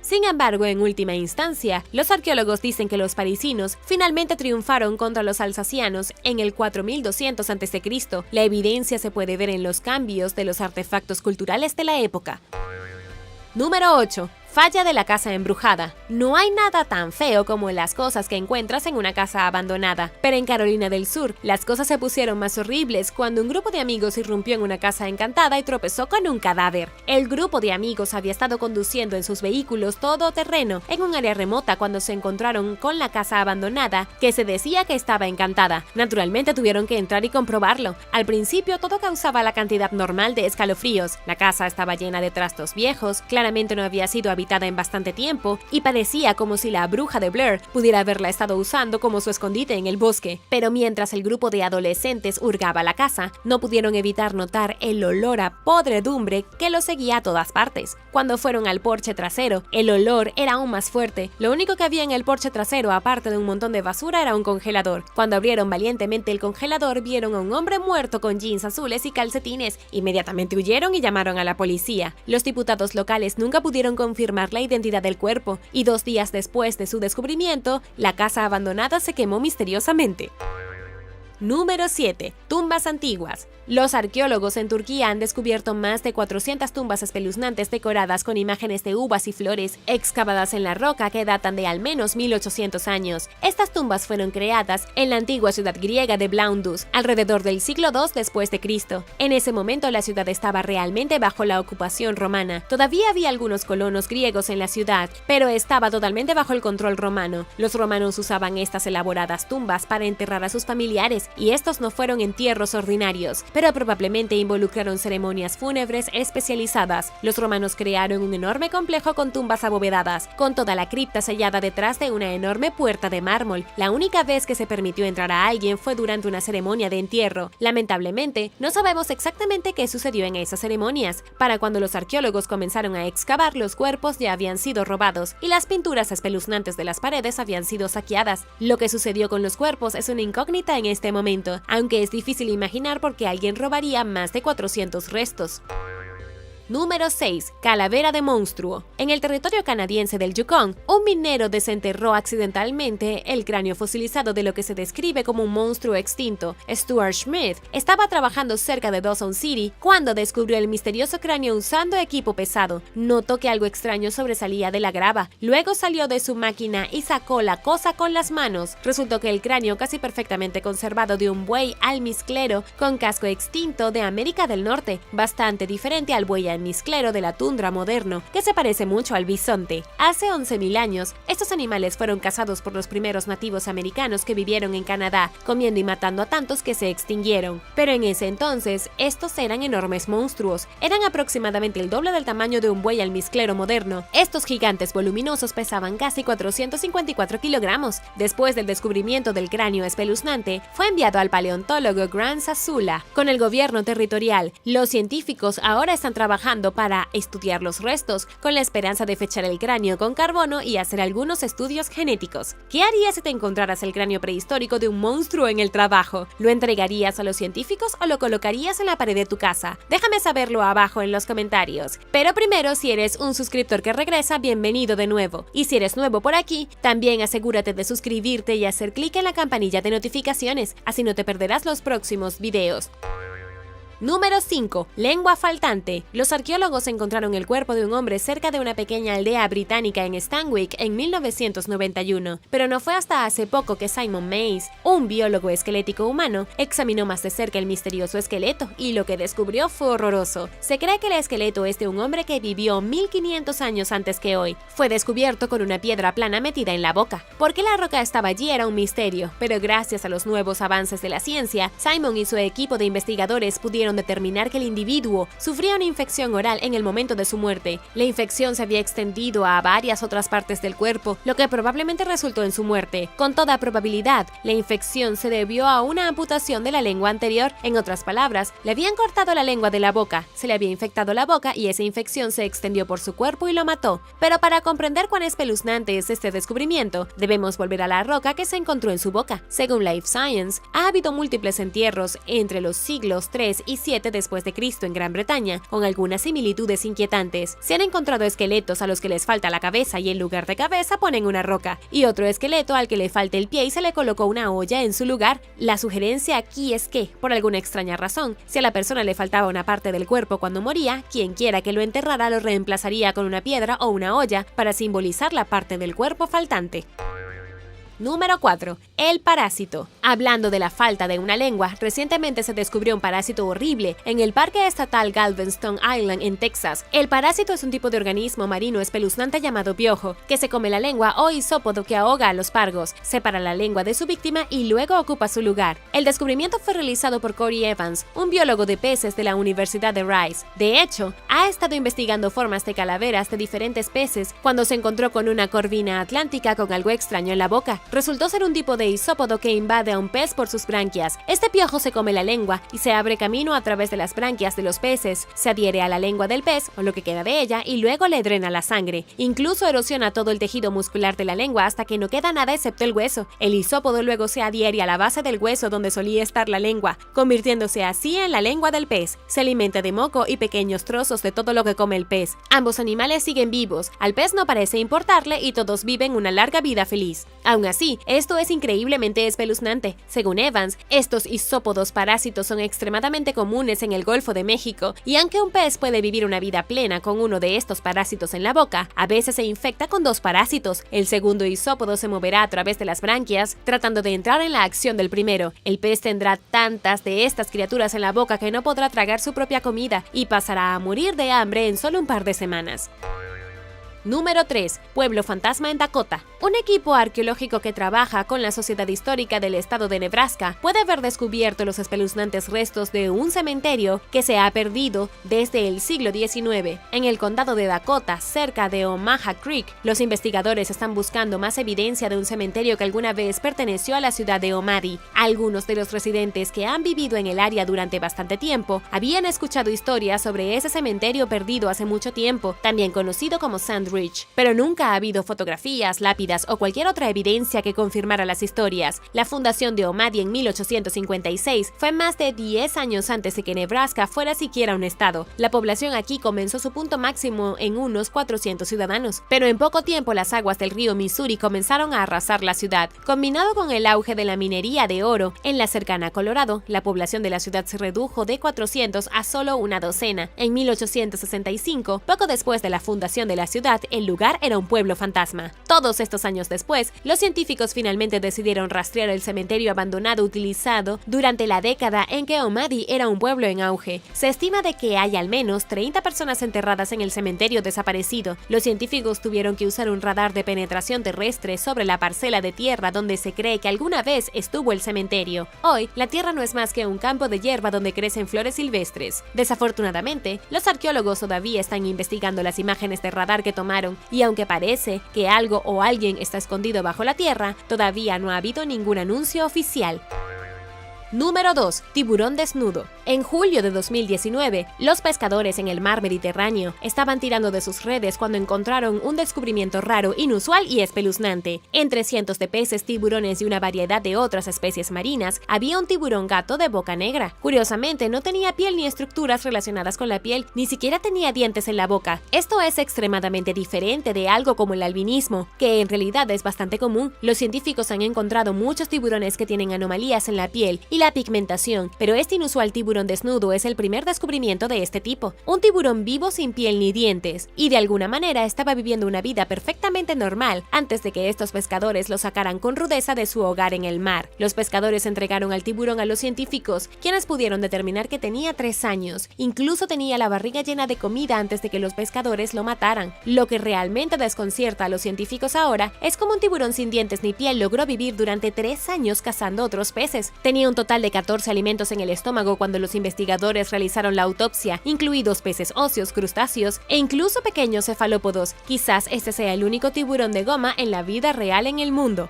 Sin embargo, en última instancia, los arqueólogos dicen que los parisinos finalmente triunfaron contra los alsacianos en el 4200 a.C. La evidencia se puede ver en los cambios de los artefactos culturales de la época. Número 8. Falla de la casa embrujada. No hay nada tan feo como las cosas que encuentras en una casa abandonada, pero en Carolina del Sur, las cosas se pusieron más horribles cuando un grupo de amigos irrumpió en una casa encantada y tropezó con un cadáver. El grupo de amigos había estado conduciendo en sus vehículos todoterreno en un área remota cuando se encontraron con la casa abandonada que se decía que estaba encantada. Naturalmente tuvieron que entrar y comprobarlo. Al principio todo causaba la cantidad normal de escalofríos. La casa estaba llena de trastos viejos, claramente no había sido habitada en bastante tiempo y parecía como si la bruja de Blair pudiera haberla estado usando como su escondite en el bosque. Pero mientras el grupo de adolescentes hurgaba la casa, no pudieron evitar notar el olor a podredumbre que los seguía a todas partes. Cuando fueron al porche trasero, el olor era aún más fuerte. Lo único que había en el porche trasero, aparte de un montón de basura, era un congelador. Cuando abrieron valientemente el congelador, vieron a un hombre muerto con jeans azules y calcetines. Inmediatamente huyeron y llamaron a la policía. Los diputados locales nunca pudieron confirmar confirmar la identidad del cuerpo, y 2 días después de su descubrimiento, la casa abandonada se quemó misteriosamente. Número 7. Tumbas antiguas. Los arqueólogos en Turquía han descubierto más de 400 tumbas espeluznantes decoradas con imágenes de uvas y flores, excavadas en la roca que datan de al menos 1800 años. Estas tumbas fueron creadas en la antigua ciudad griega de Blaundus, alrededor del siglo II después de Cristo. En ese momento la ciudad estaba realmente bajo la ocupación romana. Todavía había algunos colonos griegos en la ciudad, pero estaba totalmente bajo el control romano. Los romanos usaban estas elaboradas tumbas para enterrar a sus familiares, y estos no fueron entierros ordinarios, pero probablemente involucraron ceremonias fúnebres especializadas. Los romanos crearon un enorme complejo con tumbas abovedadas, con toda la cripta sellada detrás de una enorme puerta de mármol. La única vez que se permitió entrar a alguien fue durante una ceremonia de entierro. Lamentablemente, no sabemos exactamente qué sucedió en esas ceremonias. Para cuando los arqueólogos comenzaron a excavar, los cuerpos ya habían sido robados y las pinturas espeluznantes de las paredes habían sido saqueadas. Lo que sucedió con los cuerpos es una incógnita en este momento, aunque es difícil imaginar por qué alguien robaría más de 400 restos. Número 6. Calavera de monstruo. En el territorio canadiense del Yukon, un minero desenterró accidentalmente el cráneo fosilizado de lo que se describe como un monstruo extinto. Stuart Smith estaba trabajando cerca de Dawson City cuando descubrió el misterioso cráneo usando equipo pesado. Notó que algo extraño sobresalía de la grava. Luego salió de su máquina y sacó la cosa con las manos. Resultó que el cráneo casi perfectamente conservado de un buey almizclero con casco extinto de América del Norte, bastante diferente al buey almizclero de la tundra moderno, que se parece mucho al bisonte. Hace 11.000 años, estos animales fueron cazados por los primeros nativos americanos que vivieron en Canadá, comiendo y matando a tantos que se extinguieron. Pero en ese entonces, estos eran enormes monstruos. Eran aproximadamente el doble del tamaño de un buey almizclero moderno. Estos gigantes voluminosos pesaban casi 454 kilogramos. Después del descubrimiento del cráneo espeluznante, fue enviado al paleontólogo Grant Sasula con el gobierno territorial. Los científicos ahora están trabajando para estudiar los restos, con la esperanza de fechar el cráneo con carbono y hacer algunos estudios genéticos. ¿Qué harías si te encontraras el cráneo prehistórico de un monstruo en el trabajo? ¿Lo entregarías a los científicos o lo colocarías en la pared de tu casa? Déjame saberlo abajo en los comentarios. Pero primero, si eres un suscriptor que regresa, bienvenido de nuevo. Y si eres nuevo por aquí, también asegúrate de suscribirte y hacer clic en la campanilla de notificaciones, así no te perderás los próximos videos. Número 5. Lengua faltante. Los arqueólogos encontraron el cuerpo de un hombre cerca de una pequeña aldea británica en Stanwick en 1991, pero no fue hasta hace poco que Simon Mays, un biólogo esquelético humano, examinó más de cerca el misterioso esqueleto, y lo que descubrió fue horroroso. Se cree que el esqueleto es de un hombre que vivió 1500 años antes que hoy. Fue descubierto con una piedra plana metida en la boca. ¿Por qué la roca estaba allí era un misterio? Pero gracias a los nuevos avances de la ciencia, Simon y su equipo de investigadores pudieron determinar que el individuo sufría una infección oral en el momento de su muerte. La infección se había extendido a varias otras partes del cuerpo, lo que probablemente resultó en su muerte. Con toda probabilidad, la infección se debió a una amputación de la lengua anterior. En otras palabras, le habían cortado la lengua de la boca, se le había infectado la boca y esa infección se extendió por su cuerpo y lo mató. Pero para comprender cuán espeluznante es este descubrimiento, debemos volver a la roca que se encontró en su boca. Según Life Science, ha habido múltiples entierros entre los siglos 3 y 7 después de Cristo en Gran Bretaña, con algunas similitudes inquietantes. Se han encontrado esqueletos a los que les falta la cabeza y en lugar de cabeza ponen una roca, y otro esqueleto al que le falta el pie y se le colocó una olla en su lugar. La sugerencia aquí es que, por alguna extraña razón, si a la persona le faltaba una parte del cuerpo cuando moría, quien quiera que lo enterrara lo reemplazaría con una piedra o una olla para simbolizar la parte del cuerpo faltante. Número 4. El parásito. Hablando de la falta de una lengua, recientemente se descubrió un parásito horrible en el Parque Estatal Galveston Island en Texas. El parásito es un tipo de organismo marino espeluznante llamado piojo, que se come la lengua o isópodo que ahoga a los pargos, separa la lengua de su víctima y luego ocupa su lugar. El descubrimiento fue realizado por Corey Evans, un biólogo de peces de la Universidad de Rice. De hecho, ha estado investigando formas de calaveras de diferentes peces cuando se encontró con una corvina atlántica con algo extraño en la boca. Resultó ser un tipo de isópodo que invade a un pez por sus branquias. Este piojo se come la lengua y se abre camino a través de las branquias de los peces. Se adhiere a la lengua del pez, o lo que queda de ella, y luego le drena la sangre. Incluso erosiona todo el tejido muscular de la lengua hasta que no queda nada excepto el hueso. El isópodo luego se adhiere a la base del hueso donde solía estar la lengua, convirtiéndose así en la lengua del pez. Se alimenta de moco y pequeños trozos de todo lo que come el pez. Ambos animales siguen vivos, al pez no parece importarle y todos viven una larga vida feliz. Aún así, esto es increíblemente espeluznante. Según Evans, estos isópodos parásitos son extremadamente comunes en el Golfo de México, y aunque un pez puede vivir una vida plena con uno de estos parásitos en la boca, a veces se infecta con dos parásitos. El segundo isópodo se moverá a través de las branquias, tratando de entrar en la acción del primero. El pez tendrá tantas de estas criaturas en la boca que no podrá tragar su propia comida y pasará a morir de hambre en solo un par de semanas. Número 3. Pueblo fantasma en Dakota. Un equipo arqueológico que trabaja con la Sociedad Histórica del Estado de Nebraska puede haber descubierto los espeluznantes restos de un cementerio que se ha perdido desde el siglo XIX. En el condado de Dakota, cerca de Omaha Creek, los investigadores están buscando más evidencia de un cementerio que alguna vez perteneció a la ciudad de Omadi. Algunos de los residentes que han vivido en el área durante bastante tiempo habían escuchado historias sobre ese cementerio perdido hace mucho tiempo, también conocido como Sand Ridge, pero nunca ha habido fotografías, lápidas o cualquier otra evidencia que confirmara las historias. La fundación de Omadi en 1856 fue más de 10 años antes de que Nebraska fuera siquiera un estado. La población aquí comenzó su punto máximo en unos 400 ciudadanos, pero en poco tiempo las aguas del río Missouri comenzaron a arrasar la ciudad. Combinado con el auge de la minería de oro en la cercana Colorado, la población de la ciudad se redujo de 400 a solo una docena. En 1865, poco después de la fundación de la ciudad, el lugar era un pueblo fantasma. Todos estos años después, los científicos finalmente decidieron rastrear el cementerio abandonado utilizado durante la década en que Omadi era un pueblo en auge. Se estima de que hay al menos 30 personas enterradas en el cementerio desaparecido. Los científicos tuvieron que usar un radar de penetración terrestre sobre la parcela de tierra donde se cree que alguna vez estuvo el cementerio. Hoy, la tierra no es más que un campo de hierba donde crecen flores silvestres. Desafortunadamente, los arqueólogos todavía están investigando las imágenes de radar que tomaron, y aunque parece que algo o alguien está escondido bajo la tierra, todavía no ha habido ningún anuncio oficial. Número 2. Tiburón desnudo. En julio de 2019, los pescadores en el mar Mediterráneo estaban tirando de sus redes cuando encontraron un descubrimiento raro, inusual y espeluznante. Entre cientos de peces, tiburones y una variedad de otras especies marinas, había un tiburón gato de boca negra. Curiosamente, no tenía piel ni estructuras relacionadas con la piel, ni siquiera tenía dientes en la boca. Esto es extremadamente diferente de algo como el albinismo, que en realidad es bastante común. Los científicos han encontrado muchos tiburones que tienen anomalías en la piel y la pigmentación, pero este inusual tiburón desnudo es el primer descubrimiento de este tipo. Un tiburón vivo sin piel ni dientes, y de alguna manera estaba viviendo una vida perfectamente normal antes de que estos pescadores lo sacaran con rudeza de su hogar en el mar. Los pescadores entregaron al tiburón a los científicos, quienes pudieron determinar que tenía 3 años. Incluso tenía la barriga llena de comida antes de que los pescadores lo mataran. Lo que realmente desconcierta a los científicos ahora es cómo un tiburón sin dientes ni piel logró vivir durante 3 años cazando otros peces. Tenía un total de 14 alimentos en el estómago cuando los investigadores realizaron la autopsia, incluidos peces óseos, crustáceos e incluso pequeños cefalópodos. Quizás este sea el único tiburón de goma en la vida real en el mundo.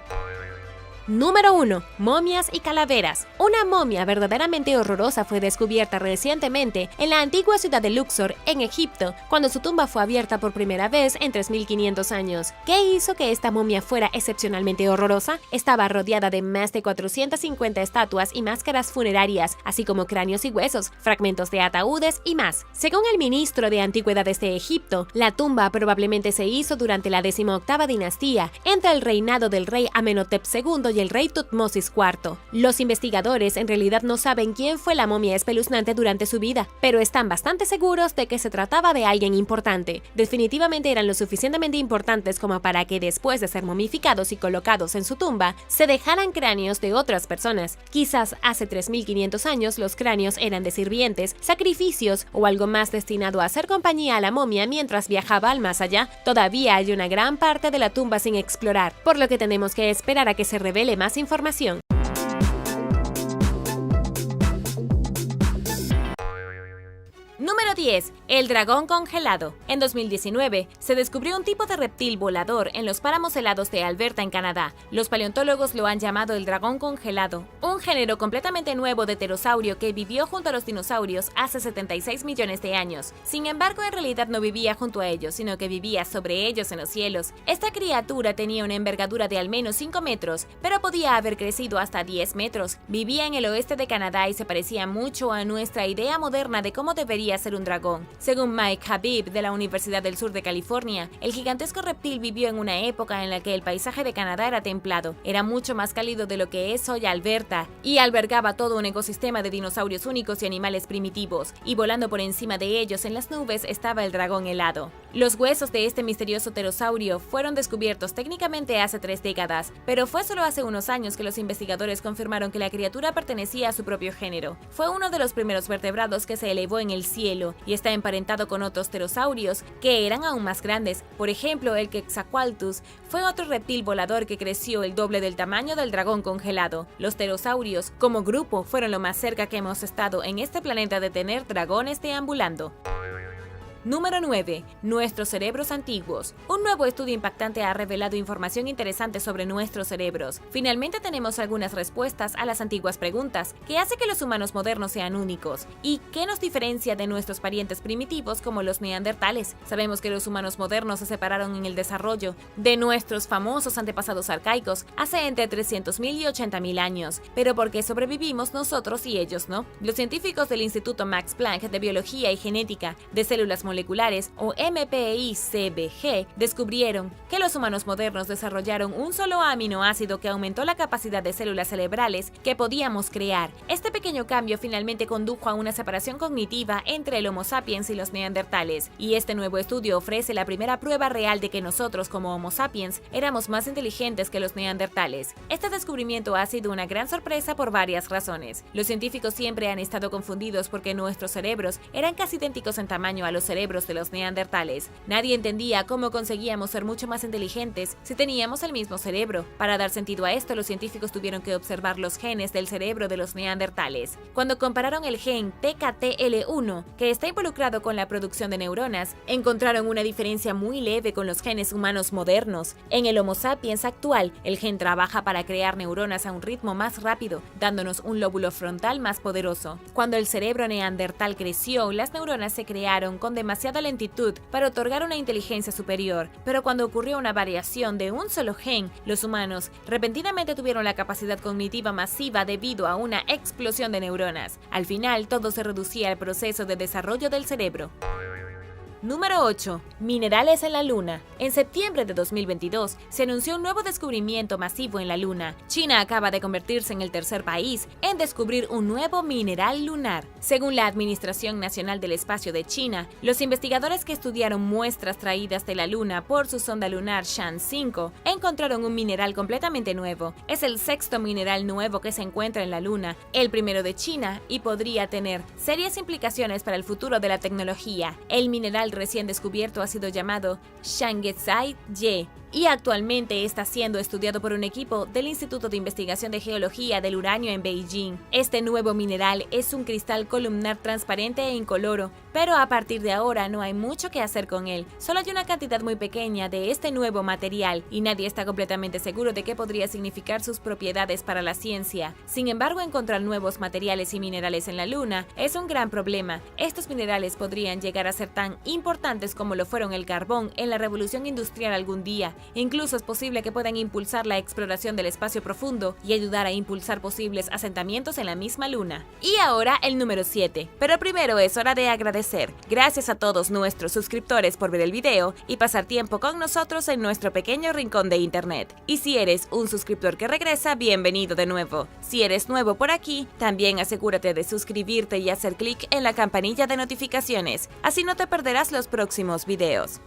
Número 1. Momias y calaveras. Una momia verdaderamente horrorosa fue descubierta recientemente en la antigua ciudad de Luxor, en Egipto, cuando su tumba fue abierta por primera vez en 3500 años. ¿Qué hizo que esta momia fuera excepcionalmente horrorosa? Estaba rodeada de más de 450 estatuas y máscaras funerarias, así como cráneos y huesos, fragmentos de ataúdes y más. Según el ministro de Antigüedades de Egipto, la tumba probablemente se hizo durante la 18ª dinastía, entre el reinado del rey Amenhotep II y el rey Tutmosis IV. Los investigadores en realidad no saben quién fue la momia espeluznante durante su vida, pero están bastante seguros de que se trataba de alguien importante. Definitivamente eran lo suficientemente importantes como para que después de ser momificados y colocados en su tumba, se dejaran cráneos de otras personas. Quizás hace 3500 años los cráneos eran de sirvientes, sacrificios o algo más destinado a hacer compañía a la momia mientras viajaba al más allá. Todavía hay una gran parte de la tumba sin explorar, por lo que tenemos que esperar a que se revele más información. Número 10. El dragón congelado. En 2019, se descubrió un tipo de reptil volador en los páramos helados de Alberta, en Canadá. Los paleontólogos lo han llamado el dragón congelado, un género completamente nuevo de pterosaurio que vivió junto a los dinosaurios hace 76 millones de años. Sin embargo, en realidad no vivía junto a ellos, sino que vivía sobre ellos en los cielos. Esta criatura tenía una envergadura de al menos 5 metros, pero podía haber crecido hasta 10 metros. Vivía en el oeste de Canadá y se parecía mucho a nuestra idea moderna de cómo debería ser un dragón. Según Mike Habib de la Universidad del Sur de California, el gigantesco reptil vivió en una época en la que el paisaje de Canadá era templado, era mucho más cálido de lo que es hoy Alberta, y albergaba todo un ecosistema de dinosaurios únicos y animales primitivos, y volando por encima de ellos en las nubes estaba el dragón helado. Los huesos de este misterioso pterosaurio fueron descubiertos técnicamente hace 3 décadas, pero fue solo hace unos años que los investigadores confirmaron que la criatura pertenecía a su propio género. Fue uno de los primeros vertebrados que se elevó en el cielo y está emparentado con otros pterosaurios que eran aún más grandes. Por ejemplo, el Quetzalcoatlus fue otro reptil volador que creció el doble del tamaño del dragón congelado. Los pterosaurios, como grupo, fueron lo más cerca que hemos estado en este planeta de tener dragones deambulando. Número 9. Nuestros cerebros antiguos. Un nuevo estudio impactante ha revelado información interesante sobre nuestros cerebros. Finalmente tenemos algunas respuestas a las antiguas preguntas. ¿Qué hace que los humanos modernos sean únicos? ¿Y qué nos diferencia de nuestros parientes primitivos como los neandertales? Sabemos que los humanos modernos se separaron en el desarrollo de nuestros famosos antepasados arcaicos hace entre 300.000 y 80.000 años. Pero ¿por qué sobrevivimos nosotros y ellos no? Los científicos del Instituto Max Planck de Biología y Genética de Células Moleculares, o MPI-CBG, descubrieron que los humanos modernos desarrollaron un solo aminoácido que aumentó la capacidad de células cerebrales que podíamos crear. Este pequeño cambio finalmente condujo a una separación cognitiva entre el Homo sapiens y los neandertales, y este nuevo estudio ofrece la primera prueba real de que nosotros como Homo sapiens éramos más inteligentes que los neandertales. Este descubrimiento ha sido una gran sorpresa por varias razones. Los científicos siempre han estado confundidos porque nuestros cerebros eran casi idénticos en tamaño a los cerebros de los neandertales. Nadie entendía cómo conseguíamos ser mucho más inteligentes si teníamos el mismo cerebro. Para dar sentido a esto, los científicos tuvieron que observar los genes del cerebro de los neandertales. Cuando compararon el gen TKTL1, que está involucrado con la producción de neuronas, encontraron una diferencia muy leve con los genes humanos modernos. En el Homo sapiens actual, el gen trabaja para crear neuronas a un ritmo más rápido, dándonos un lóbulo frontal más poderoso. Cuando el cerebro neandertal creció, las neuronas se crearon con demasiada lentitud para otorgar una inteligencia superior, pero cuando ocurrió una variación de un solo gen, los humanos repentinamente tuvieron la capacidad cognitiva masiva debido a una explosión de neuronas. Al final, todo se reducía al proceso de desarrollo del cerebro. Número 8. Minerales en la Luna. En septiembre de 2022 se anunció un nuevo descubrimiento masivo en la Luna. China acaba de convertirse en el tercer país en descubrir un nuevo mineral lunar. Según la Administración Nacional del Espacio de China, los investigadores que estudiaron muestras traídas de la Luna por su sonda lunar Shan 5 encontraron un mineral completamente nuevo. Es el sexto mineral nuevo que se encuentra en la Luna, el primero de China, y podría tener serias implicaciones para el futuro de la tecnología. El mineral recién descubierto ha sido llamado Shanghai-Ye y actualmente está siendo estudiado por un equipo del Instituto de Investigación de Geología del Uranio en Beijing. Este nuevo mineral es un cristal columnar transparente e incoloro, pero a partir de ahora no hay mucho que hacer con él. Solo hay una cantidad muy pequeña de este nuevo material y nadie está completamente seguro de qué podría significar sus propiedades para la ciencia. Sin embargo, encontrar nuevos materiales y minerales en la Luna es un gran problema. Estos minerales podrían llegar a ser tan importantes como lo fueron el carbón en la revolución industrial algún día. Incluso es posible que puedan impulsar la exploración del espacio profundo y ayudar a impulsar posibles asentamientos en la misma Luna. Y ahora el número 7. Pero primero es hora de agradecer. Gracias a todos nuestros suscriptores por ver el video y pasar tiempo con nosotros en nuestro pequeño rincón de internet. Y si eres un suscriptor que regresa, bienvenido de nuevo. Si eres nuevo por aquí, también asegúrate de suscribirte y hacer clic en la campanilla de notificaciones. Así no te perderás los próximos videos.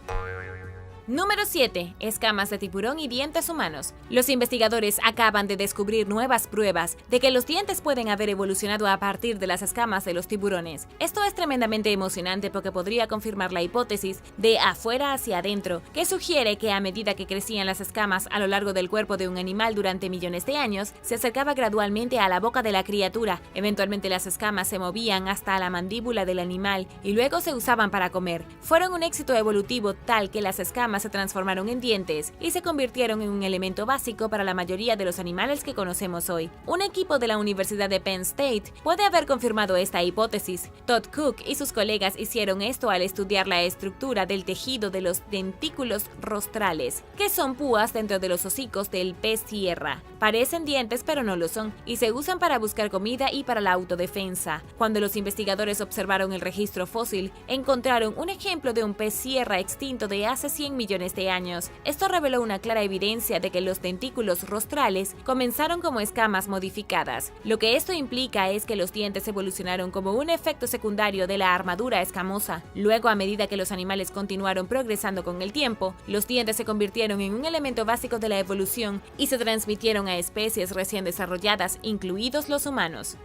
Número 7. Escamas de tiburón y dientes humanos. Los investigadores acaban de descubrir nuevas pruebas de que los dientes pueden haber evolucionado a partir de las escamas de los tiburones. Esto es tremendamente emocionante porque podría confirmar la hipótesis de afuera hacia adentro, que sugiere que a medida que crecían las escamas a lo largo del cuerpo de un animal durante millones de años, se acercaba gradualmente a la boca de la criatura. Eventualmente las escamas se movían hasta la mandíbula del animal y luego se usaban para comer. Fueron un éxito evolutivo tal que las escamas se transformaron en dientes y se convirtieron en un elemento básico para la mayoría de los animales que conocemos hoy. Un equipo de la Universidad de Penn State puede haber confirmado esta hipótesis. Todd Cook y sus colegas hicieron esto al estudiar la estructura del tejido de los dentículos rostrales, que son púas dentro de los hocicos del pez sierra. Parecen dientes pero no lo son, y se usan para buscar comida y para la autodefensa. Cuando los investigadores observaron el registro fósil, encontraron un ejemplo de un pez sierra extinto de hace 100 millones de años. Esto reveló una clara evidencia de que los dentículos rostrales comenzaron como escamas modificadas. Lo que esto implica es que los dientes evolucionaron como un efecto secundario de la armadura escamosa. Luego, a medida que los animales continuaron progresando con el tiempo, los dientes se convirtieron en un elemento básico de la evolución y se transmitieron a especies recién desarrolladas, incluidos los humanos.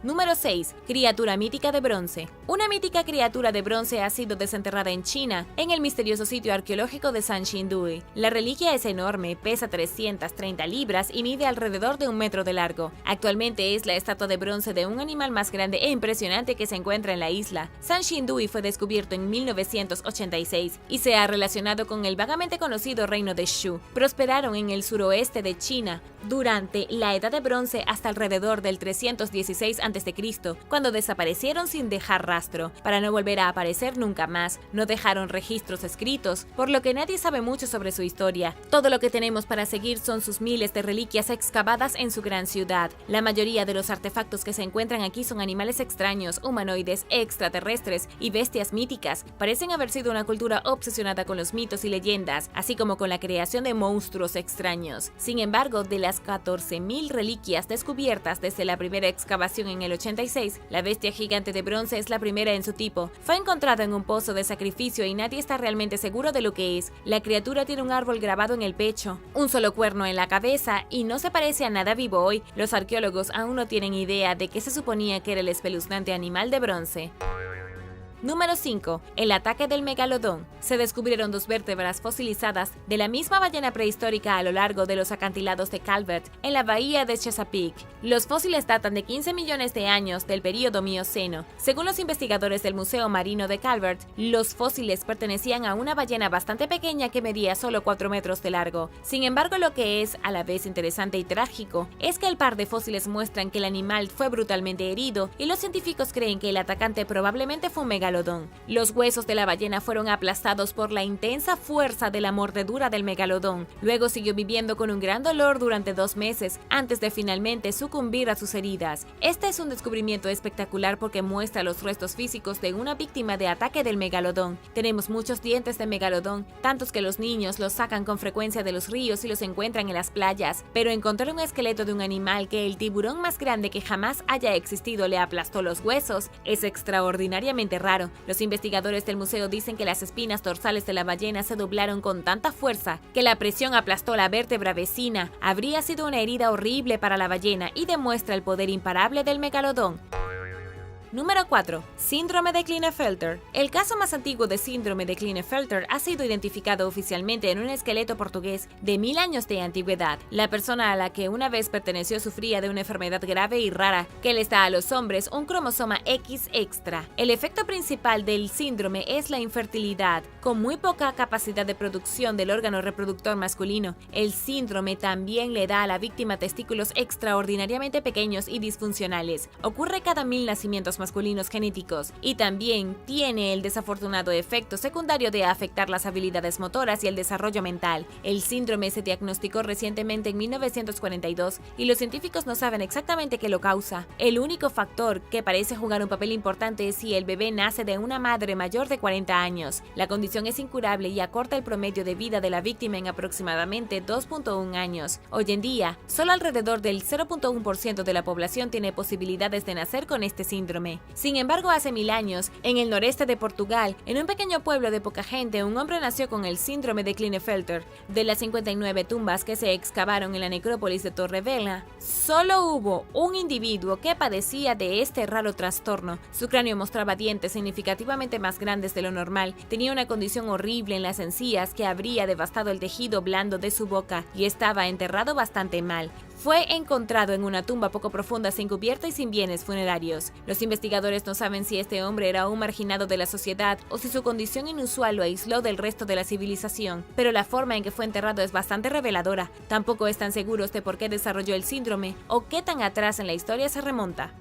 Número 6. Criatura mítica de bronce. Una mítica criatura de bronce ha sido desenterrada en China, en el misterioso sitio arqueológico de Sanxingdui. La reliquia es enorme, pesa 330 libras y mide alrededor de 1 metro de largo. Actualmente es la estatua de bronce de un animal más grande e impresionante que se encuentra en la isla. Sanxingdui fue descubierto en 1986 y se ha relacionado con el vagamente conocido reino de Shu. Prosperaron en el suroeste de China durante la Edad de Bronce hasta alrededor del 316 a.C., cuando desaparecieron sin dejar rastro, para no volver a aparecer nunca más. No dejaron registros escritos, por lo que nadie sabe mucho sobre su historia. Todo lo que tenemos para seguir son sus miles de reliquias excavadas en su gran ciudad. La mayoría de los artefactos que se encuentran aquí son animales extraños, humanoides, extraterrestres y bestias míticas. Parecen haber sido una cultura obsesionada con los mitos y leyendas, así como con la creación de monstruos extraños. Sin embargo, de las 14.000 reliquias descubiertas desde la primera excavación en el 86, la bestia gigante de bronce es la primera en su tipo. Fue encontrada en un pozo de sacrificio y nadie está realmente seguro de lo que es. La criatura tiene un árbol grabado en el pecho, un solo cuerno en la cabeza y no se parece a nada vivo hoy. Los arqueólogos aún no tienen idea de qué se suponía que era el espeluznante animal de bronce. Número 5. El ataque del megalodón. Se descubrieron 2 vértebras fosilizadas de la misma ballena prehistórica a lo largo de los acantilados de Calvert, en la bahía de Chesapeake. Los fósiles datan de 15 millones de años del período Mioceno. Según los investigadores del Museo Marino de Calvert, los fósiles pertenecían a una ballena bastante pequeña que medía solo 4 metros de largo. Sin embargo, lo que es a la vez interesante y trágico es que el par de fósiles muestran que el animal fue brutalmente herido y los científicos creen que el atacante probablemente fue un megalodón. Los huesos de la ballena fueron aplastados por la intensa fuerza de la mordedura del megalodón. Luego siguió viviendo con un gran dolor durante 2 meses antes de finalmente sucumbir a sus heridas. Este es un descubrimiento espectacular porque muestra los restos físicos de una víctima de ataque del megalodón. Tenemos muchos dientes de megalodón, tantos que los niños los sacan con frecuencia de los ríos y los encuentran en las playas, pero encontrar un esqueleto de un animal que el tiburón más grande que jamás haya existido le aplastó los huesos es extraordinariamente raro. Los investigadores del museo dicen que las espinas dorsales de la ballena se doblaron con tanta fuerza que la presión aplastó la vértebra vecina. Habría sido una herida horrible para la ballena y demuestra el poder imparable del megalodón. Número 4. Síndrome de Klinefelter. El caso más antiguo de síndrome de Klinefelter ha sido identificado oficialmente en un esqueleto portugués de 1000 años de antigüedad. La persona a la que una vez perteneció sufría de una enfermedad grave y rara que les da a los hombres un cromosoma X extra. El efecto principal del síndrome es la infertilidad, con muy poca capacidad de producción del órgano reproductor masculino. El síndrome también le da a la víctima testículos extraordinariamente pequeños y disfuncionales. Ocurre cada 1000 nacimientos masculinos genéticos y también tiene el desafortunado efecto secundario de afectar las habilidades motoras y el desarrollo mental. El síndrome se diagnosticó recientemente en 1942 y los científicos no saben exactamente qué lo causa. El único factor que parece jugar un papel importante es si el bebé nace de una madre mayor de 40 años. La condición es incurable y acorta el promedio de vida de la víctima en aproximadamente 2.1 años. Hoy en día, solo alrededor del 0.1% de la población tiene posibilidades de nacer con este síndrome. síndrome. Sin embargo, hace 1000 años, en el noreste de Portugal, en un pequeño pueblo de poca gente, un hombre nació con el síndrome de Klinefelter. De las 59 tumbas que se excavaron en la necrópolis de Torrevella, solo hubo un individuo que padecía de este raro trastorno. Su cráneo mostraba dientes significativamente más grandes de lo normal, tenía una condición horrible en las encías que habría devastado el tejido blando de su boca y estaba enterrado bastante mal. Fue encontrado en una tumba poco profunda, sin cubierta y sin bienes funerarios. Los investigadores no saben si este hombre era un marginado de la sociedad o si su condición inusual lo aisló del resto de la civilización, pero la forma en que fue enterrado es bastante reveladora. Tampoco están seguros de por qué desarrolló el síndrome o qué tan atrás en la historia se remonta.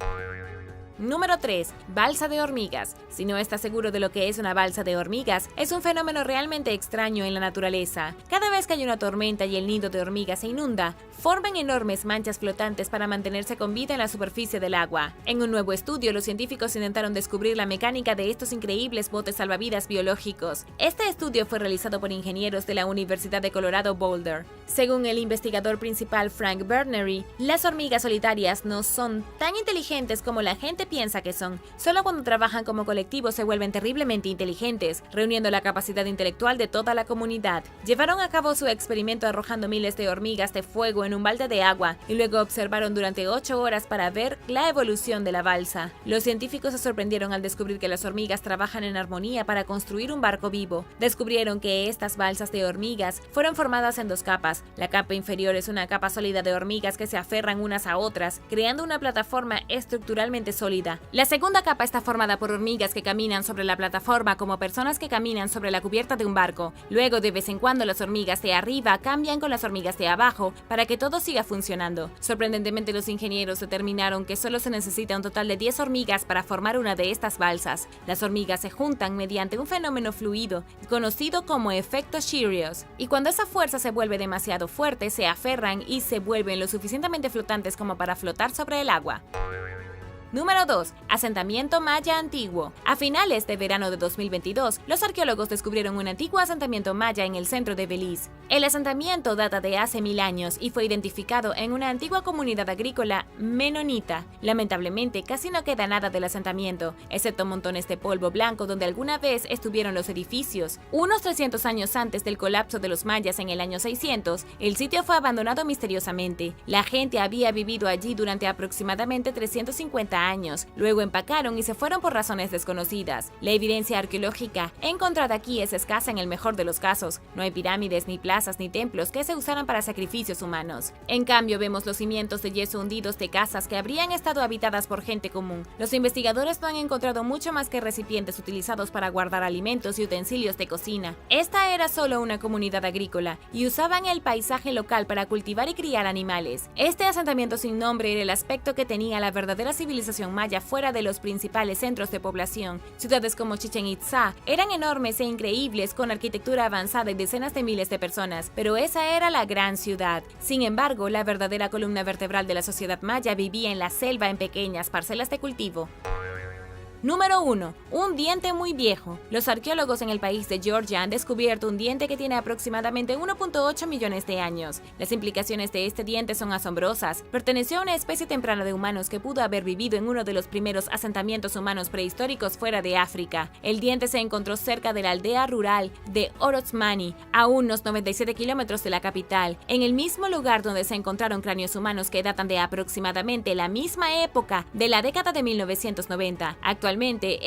Número 3. Balsa de hormigas. Si no estás seguro de lo que es una balsa de hormigas, es un fenómeno realmente extraño en la naturaleza. Cada vez que hay una tormenta y el nido de hormigas se inunda, forman enormes manchas flotantes para mantenerse con vida en la superficie del agua. En un nuevo estudio, los científicos intentaron descubrir la mecánica de estos increíbles botes salvavidas biológicos. Este estudio fue realizado por ingenieros de la Universidad de Colorado Boulder. Según el investigador principal Frank Bernery, las hormigas solitarias no son tan inteligentes como la gente piensa que son. Solo cuando trabajan como colectivo se vuelven terriblemente inteligentes, reuniendo la capacidad intelectual de toda la comunidad. Llevaron a cabo su experimento arrojando miles de hormigas de fuego en un balde de agua y luego observaron durante 8 horas para ver la evolución de la balsa. Los científicos se sorprendieron al descubrir que las hormigas trabajan en armonía para construir un barco vivo. Descubrieron que estas balsas de hormigas fueron formadas en 2 capas. La capa inferior es una capa sólida de hormigas que se aferran unas a otras, creando una plataforma estructuralmente sólida. La segunda capa está formada por hormigas que caminan sobre la plataforma como personas que caminan sobre la cubierta de un barco. Luego, de vez en cuando, las hormigas de arriba cambian con las hormigas de abajo para que todo siga funcionando. Sorprendentemente, los ingenieros determinaron que solo se necesita un total de 10 hormigas para formar una de estas balsas. Las hormigas se juntan mediante un fenómeno fluido conocido como efecto Cheerios, y cuando esa fuerza se vuelve demasiado fuerte, se aferran y se vuelven lo suficientemente flotantes como para flotar sobre el agua. Número 2. Asentamiento maya antiguo. A finales de verano de 2022, los arqueólogos descubrieron un antiguo asentamiento maya en el centro de Belice. El asentamiento data de hace 1000 años y fue identificado en una antigua comunidad agrícola menonita. Lamentablemente, casi no queda nada del asentamiento, excepto montones de polvo blanco donde alguna vez estuvieron los edificios. Unos 300 años antes del colapso de los mayas en el año 600, el sitio fue abandonado misteriosamente. La gente había vivido allí durante aproximadamente 350 años, luego empacaron y se fueron por razones desconocidas. La evidencia arqueológica encontrada aquí es escasa en el mejor de los casos. No hay pirámides, ni plazas, ni templos que se usaran para sacrificios humanos. En cambio, vemos los cimientos de yeso hundidos de casas que habrían estado habitadas por gente común. Los investigadores no han encontrado mucho más que recipientes utilizados para guardar alimentos y utensilios de cocina. Esta era solo una comunidad agrícola y usaban el paisaje local para cultivar y criar animales. Este asentamiento sin nombre era el aspecto que tenía la verdadera civilización maya fuera de los principales centros de población. Ciudades como Chichén Itzá eran enormes e increíbles, con arquitectura avanzada y decenas de miles de personas, pero esa era la gran ciudad. Sin embargo, la verdadera columna vertebral de la sociedad maya vivía en la selva, en pequeñas parcelas de cultivo. Número 1. Un diente muy viejo. Los arqueólogos en el país de Georgia han descubierto un diente que tiene aproximadamente 1.8 millones de años. Las implicaciones de este diente son asombrosas. Perteneció a una especie temprana de humanos que pudo haber vivido en uno de los primeros asentamientos humanos prehistóricos fuera de África. El diente se encontró cerca de la aldea rural de Orotsmani, a unos 97 kilómetros de la capital, en el mismo lugar donde se encontraron cráneos humanos que datan de aproximadamente la misma época de la década de 1990. Actualmente,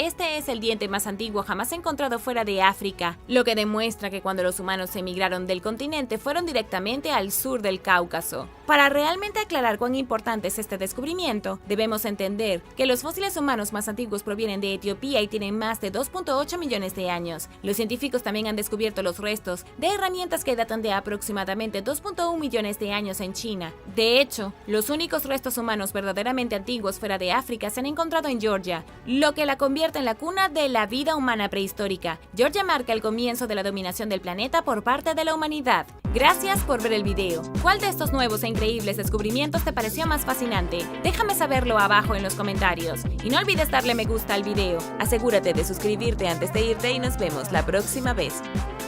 este es el diente más antiguo jamás encontrado fuera de África, lo que demuestra que cuando los humanos emigraron del continente fueron directamente al sur del Cáucaso. Para realmente aclarar cuán importante es este descubrimiento, debemos entender que los fósiles humanos más antiguos provienen de Etiopía y tienen más de 2.8 millones de años. Los científicos también han descubierto los restos de herramientas que datan de aproximadamente 2.1 millones de años en China. De hecho, los únicos restos humanos verdaderamente antiguos fuera de África se han encontrado en Georgia, lo que la convierte en la cuna de la vida humana prehistórica. Georgia marca el comienzo de la dominación del planeta por parte de la humanidad. Gracias por ver el video. ¿Cuál de estos nuevos e increíbles descubrimientos te pareció más fascinante? Déjame saberlo abajo en los comentarios. Y no olvides darle me gusta al video. Asegúrate de suscribirte antes de irte y nos vemos la próxima vez.